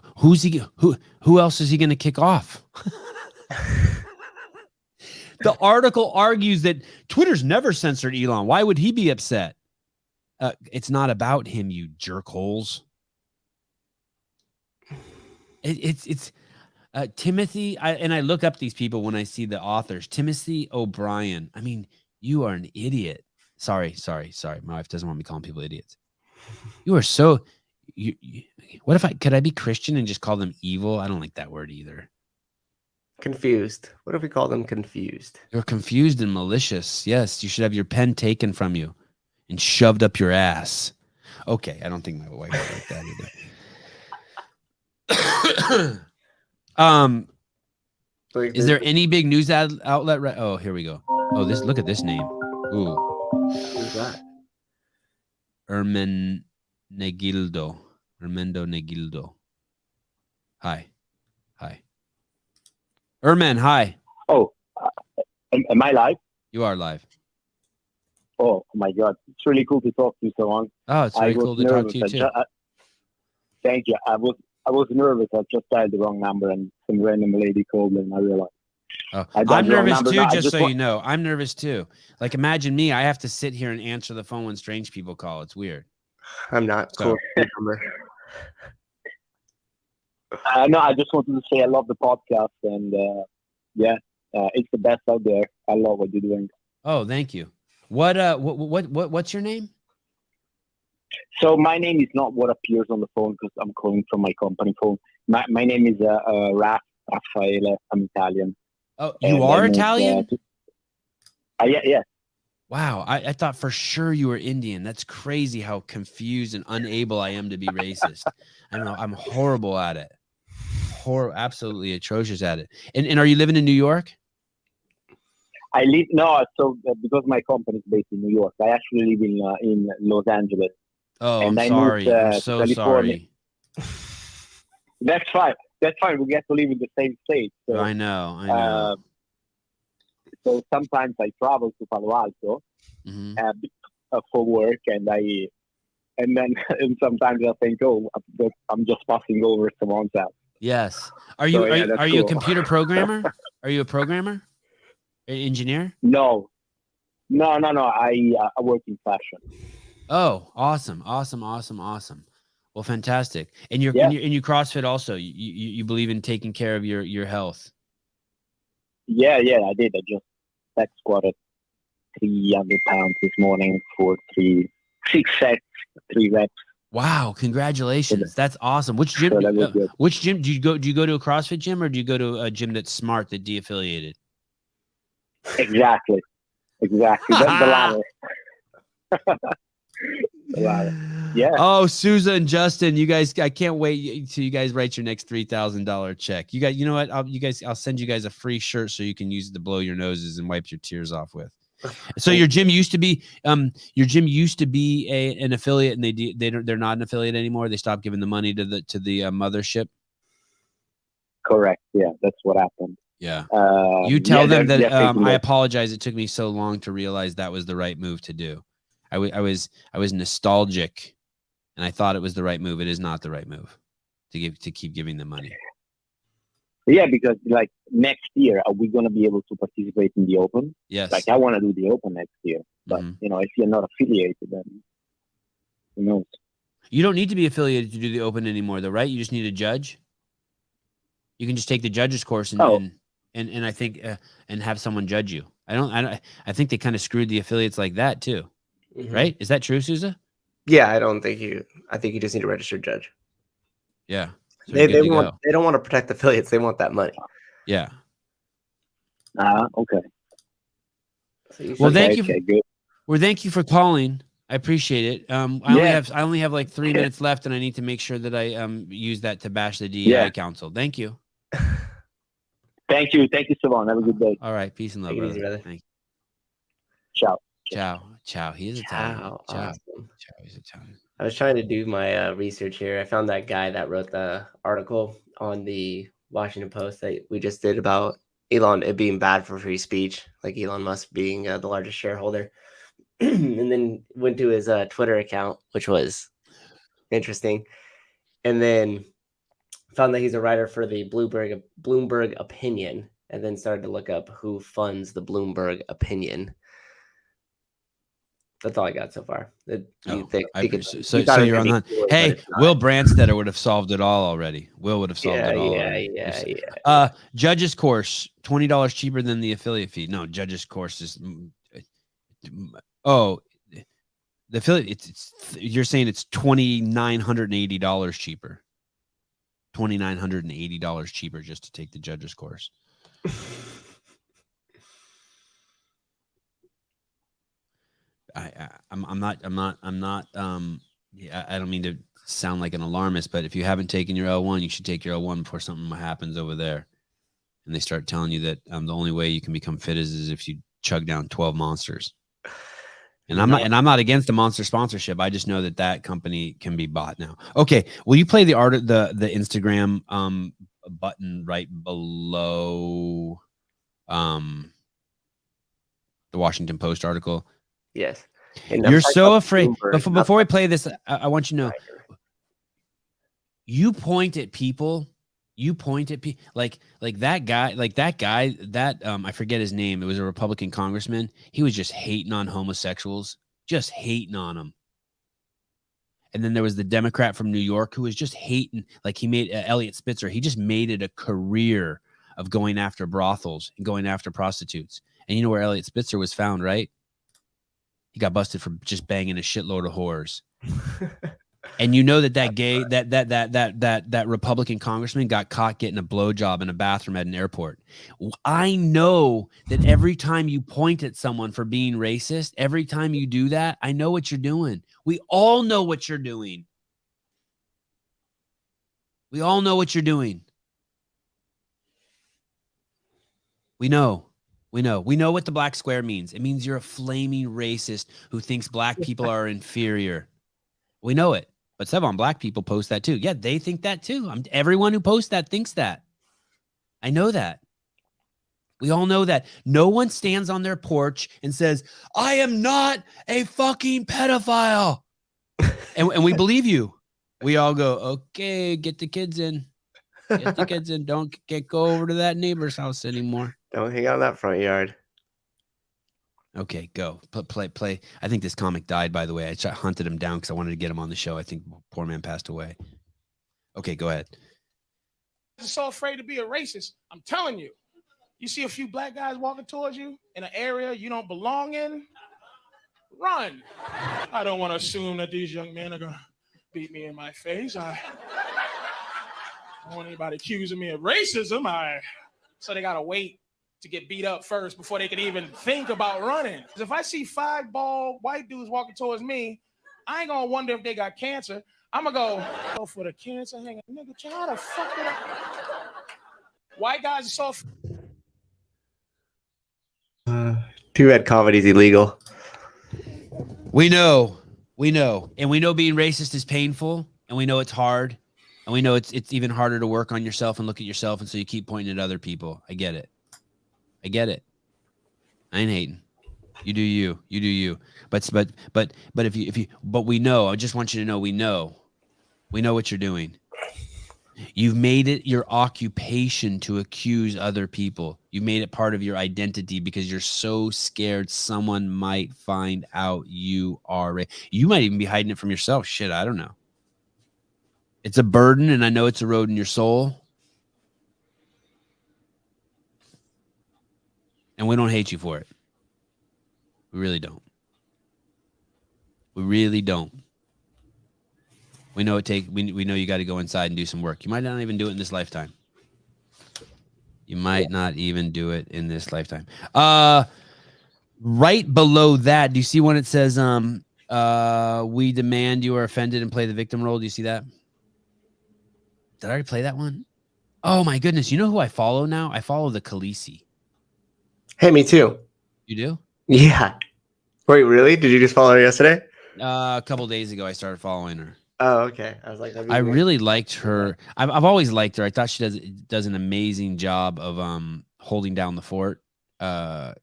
else is he going to kick off? The article argues that Twitter's never censored Elon. Why would he be upset? It's not about him, you jerkholes. It's Timothy. I look up these people when I see the authors. Timothy O'Brien. I mean, you are an idiot. Sorry. My wife doesn't want me calling people idiots. You are so. What if could I be Christian and just call them evil? I don't like that word either. Confused. What if we call them confused? You're confused and malicious. Yes, you should have your pen taken from you and shoved up your ass. Okay, I don't think my wife would like that either. Is there any big news outlet? Oh, here we go. Oh, look at this name. Ooh. Who's that? Armando Negildo. Hi. Erman, hi. Oh, am I live? You are live. Oh my God, it's really cool to talk to you, Sevan. Oh, it's very cool to talk to you too. Thank you. I was nervous. I just dialed the wrong number, and some random lady called, and I realized. Oh, I'm nervous too, just so you know. I'm nervous too. Like, imagine me. I have to sit here and answer the phone when strange people call. It's weird. I'm not cool. No, I just wanted to say I love the podcast, and it's the best out there. I love what you're doing. Oh, thank you. What's your name? So my name is not what appears on the phone because I'm calling from my company phone. My name is Raffaele. I'm Italian. Oh, you And I are moved, Italian? Yeah. Wow, I thought for sure you were Indian. That's crazy how confused and unable I am to be racist. I'm horrible at it. Absolutely atrocious at it. And are you living in New York? I live because my company is based in New York. I actually live in Los Angeles. Oh, And I'm I sorry. moved, I'm to so California. sorry. That's fine. We get to live in the same state. So, I know. So sometimes I travel to Palo Alto for work, and sometimes I think, oh, I'm just passing over someone's house. Yes. Are you a cool. computer programmer? Are you a programmer? An engineer? No. I work in fashion. Oh, awesome. Well, fantastic. And you CrossFit also. You believe in taking care of your health. Yeah, I did. I just back squatted 300 pounds this morning for 6 sets, 3 reps. Wow, congratulations. That's awesome. Which gym which gym do you go to a CrossFit gym, or do you go to a gym that's smart, that de-affiliated? Exactly. The latter. The latter. Yeah. Oh, Souza and Justin, you guys, I can't wait till you guys write your next $3,000 check. You guys, you know what? I'll send you guys a free shirt so you can use it to blow your noses and wipe your tears off with. So your gym used to be an affiliate, and they're not an affiliate anymore. They stopped giving the money to the mothership. Correct. Yeah, that's what happened. Yeah. You tell them that I apologize. It took me so long to realize that was the right move to do. I was nostalgic, and I thought it was the right move. It is not the right move to keep giving them money. Yeah, because like next year, are we going to be able to participate in the Open? Yes. Like I want to do the Open next year, but if you're not affiliated, then who knows? You don't need to be affiliated to do the Open anymore, though, right? You just need a judge. You can just take the judges course and I think and have someone judge you. I think they kind of screwed the affiliates like that too, right? Is that true, Souza? Yeah, I think you just need a registered judge. Yeah. So they don't want to protect affiliates. They want that money. Yeah. Okay. So well, thank you. Okay, good. Well, thank you for calling. I appreciate it. I only have like 3 minutes left, and I need to make sure that I use that to bash the DEI council. Thank you. Thank you, Sevan. Have a good day. All right, peace and love, brother. Easy, brother. Thank you. Ciao. He is Italian. Ciao. Awesome. Ciao. He's Italian. I was trying to do my research here. I found that guy that wrote the article on the Washington Post that we just did about Elon, it being bad for free speech, like Elon Musk being the largest shareholder. And then went to his Twitter account, which was interesting. And then found that he's a writer for the Bloomberg Opinion, and then started to look up who funds the Bloomberg Opinion. That's all I got so far. So you're on that. Hey, Will Branstetter would have solved it all already. Will would have solved it all. Yeah. Judges course, $20 cheaper than the affiliate fee. No, judges course is. Oh, the affiliate. You're saying it's $2,980 cheaper. $2,980 cheaper just to take the judges course. I don't mean to sound like an alarmist, but if you haven't taken your L1, you should take your L1 before something happens over there. And they start telling you that the only way you can become fit is if you chug down 12 monsters. And I'm not against the monster sponsorship. I just know that company can be bought now. Okay, will you play the Instagram button right below the Washington Post article? Yes. You're so afraid. Before I play this, I want you to know. You point at people. Like that guy. I forget his name. It was a Republican congressman. He was just hating on homosexuals, just hating on them. And then there was the Democrat from New York who was just hating. Like he made Elliot Spitzer. He just made it a career of going after brothels and going after prostitutes. And you know where Elliot Spitzer was found, right? He got busted for just banging a shitload of whores. And you know that Republican congressman got caught getting a blowjob in a bathroom at an airport. I know that every time you point at someone for being racist, every time you do that, I know what you're doing. We all know what you're doing. We all know what you're doing. We know. We know what the black square means. It means you're a flaming racist who thinks black people are inferior. We know it. But Sevan, black people post that too. Yeah, they think that too. Everyone who posts that thinks that. I know that. We all know that. No one stands on their porch and says, I am not a fucking pedophile. and we believe you. We all go, okay, get the kids in. Get the kids in. Don't go over to that neighbor's house anymore. Don't hang out in that front yard. Okay, go. Play. I think this comic died, by the way. I hunted him down because I wanted to get him on the show. I think poor man passed away. Okay, go ahead. I'm so afraid to be a racist. I'm telling you. You see a few black guys walking towards you in an area you don't belong in, run. I don't want to assume that these young men are going to beat me in my face. I don't want anybody accusing me of racism. So they got to wait to get beat up first before they can even think about running. If I see 5 bald white dudes walking towards me, I ain't gonna wonder if they got cancer. I'm gonna go for the cancer hanger. Nigga, how the fuck did White guys are so... Too bad comedy's illegal. We know. And we know being racist is painful, and we know it's hard, and we know it's even harder to work on yourself and look at yourself, and so you keep pointing at other people. I get it. I ain't hating. You do you. But we know. I just want you to know we know what you're doing. You've made it your occupation to accuse other people. You made it part of your identity because you're so scared someone might find out you are. You might even be hiding it from yourself. Shit, I don't know. It's a burden, and I know it's eroding your soul. And we don't hate you for it. We really don't. We know we know you got to go inside and do some work. You might not even do it in this lifetime. Right below that, do you see when it says we demand you are offended and play the victim role? Do you see that? Did I already play that one? Oh my goodness. You know who I follow now? I follow the Khaleesi. Hey, me too. You do? Yeah. Wait, really? Did you just follow her yesterday? A couple days ago, I started following her. Oh, okay. I was like, I really liked her. I've always liked her. I thought she does an amazing job of holding down the fort. I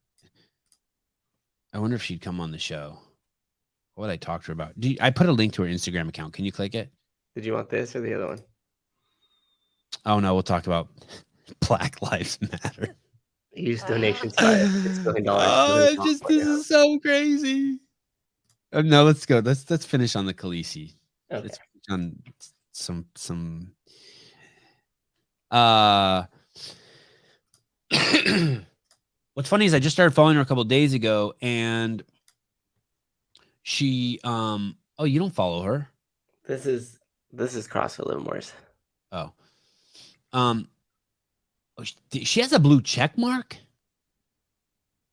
wonder if she'd come on the show. What would I talk to her about? I put a link to her Instagram account. Can you click it? Did you want this or the other one? Oh no, we'll talk about Black Lives Matter. Use donations $6 million. Oh, this is so crazy. No, let's go. Let's finish on the Khaleesi. Okay. Let's finish on some. What's funny is I just started following her a couple of days ago, and she oh, you don't follow her. This is CrossFit Livermore's. Oh. She has a blue check mark.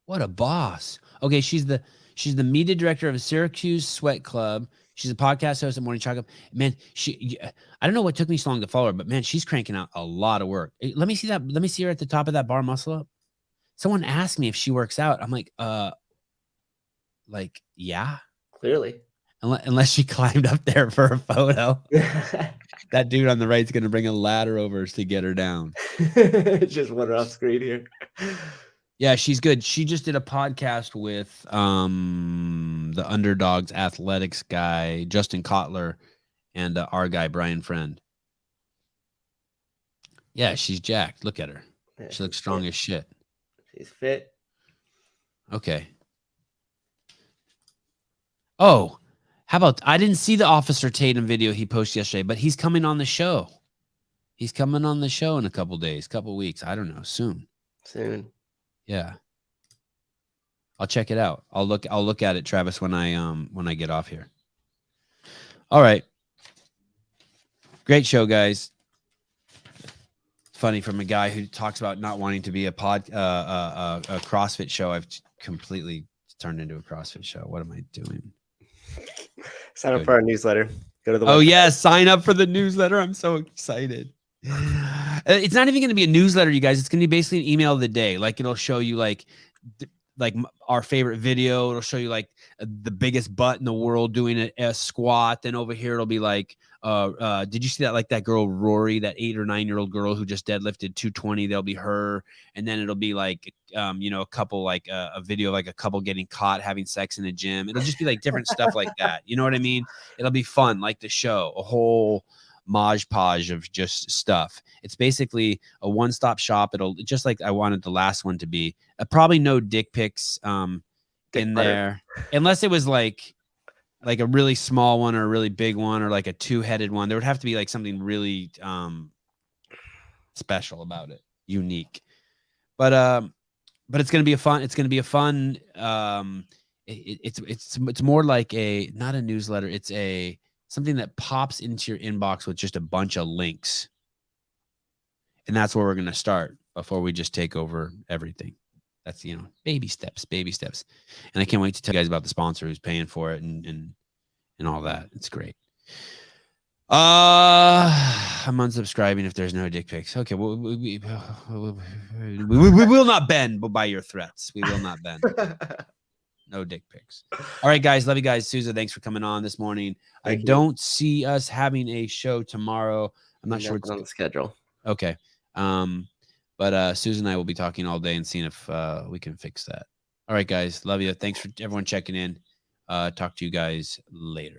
What a boss. Okay, she's the media director of Syracuse Sweat Club. She's a podcast host at Morning Chocolate. Man, I don't know what took me so long to follow her, but man, she's cranking out a lot of work. Let me see that. Let me see her at the top of that bar muscle up. Someone asked me if she works out. I'm like, yeah. Clearly. Unless she climbed up there for a photo. That dude on the right is going to bring a ladder over to get her down. Just one off screen here. Yeah, she's good. She just did a podcast with the Underdogs athletics guy, Justin Kotler, and our guy, Brian Friend. Yeah, she's jacked. Look at her. Yeah, she looks strong as shit. She's fit. Okay. Oh, how about, I didn't see the Officer Tatum video he posted yesterday, but he's coming on the show. He's coming on the show in a couple days, couple weeks. I don't know, soon. Soon. Yeah. I'll check it out. I'll look at it, Travis, when I get off here. All right. Great show, guys. Funny from a guy who talks about not wanting to be a CrossFit show. I've completely turned into a CrossFit show. What am I doing? Sign up for our newsletter. Go to the Oh website. yeah, sign up for the newsletter. I'm so excited. It's not even going to be a newsletter, you guys. It's going to be basically an email of the day. Like it'll show you like our favorite video. It'll show you like the biggest butt in the world doing a squat. Then over here it'll be like, did you see that? Like that girl Rory, that 8 or 9 year old girl who just deadlifted 220. That'll be her. And then it'll be like, a couple like a video of like a couple getting caught having sex in the gym. It'll just be like different stuff like that. You know what I mean? It'll be fun, like the show, a whole Maj Podge of just stuff. It's basically a one-stop shop. It'll just like I wanted the last one to be. Probably no dick pics in there, unless it was like a really small one or a really big one or like a two-headed one. There would have to be like something really special about it, unique. But it's gonna be a fun. It's gonna be a fun. It's more like not a newsletter. It's something that pops into your inbox with just a bunch of links. And that's where we're going to start before we just take over everything. That's, baby steps. And I can't wait to tell you guys about the sponsor who's paying for it and all that. It's great. I'm unsubscribing if there's no dick pics. Okay. Well, we will not bend by your threats. We will not bend. No dick pics. All right, guys. Love you guys. Souza, thanks for coming on this morning. I don't see us having a show tomorrow. I'm not sure it's on the schedule. Okay. But Susan and I will be talking all day and seeing if we can fix that. All right, guys. Love you. Thanks for everyone checking in. Talk to you guys later.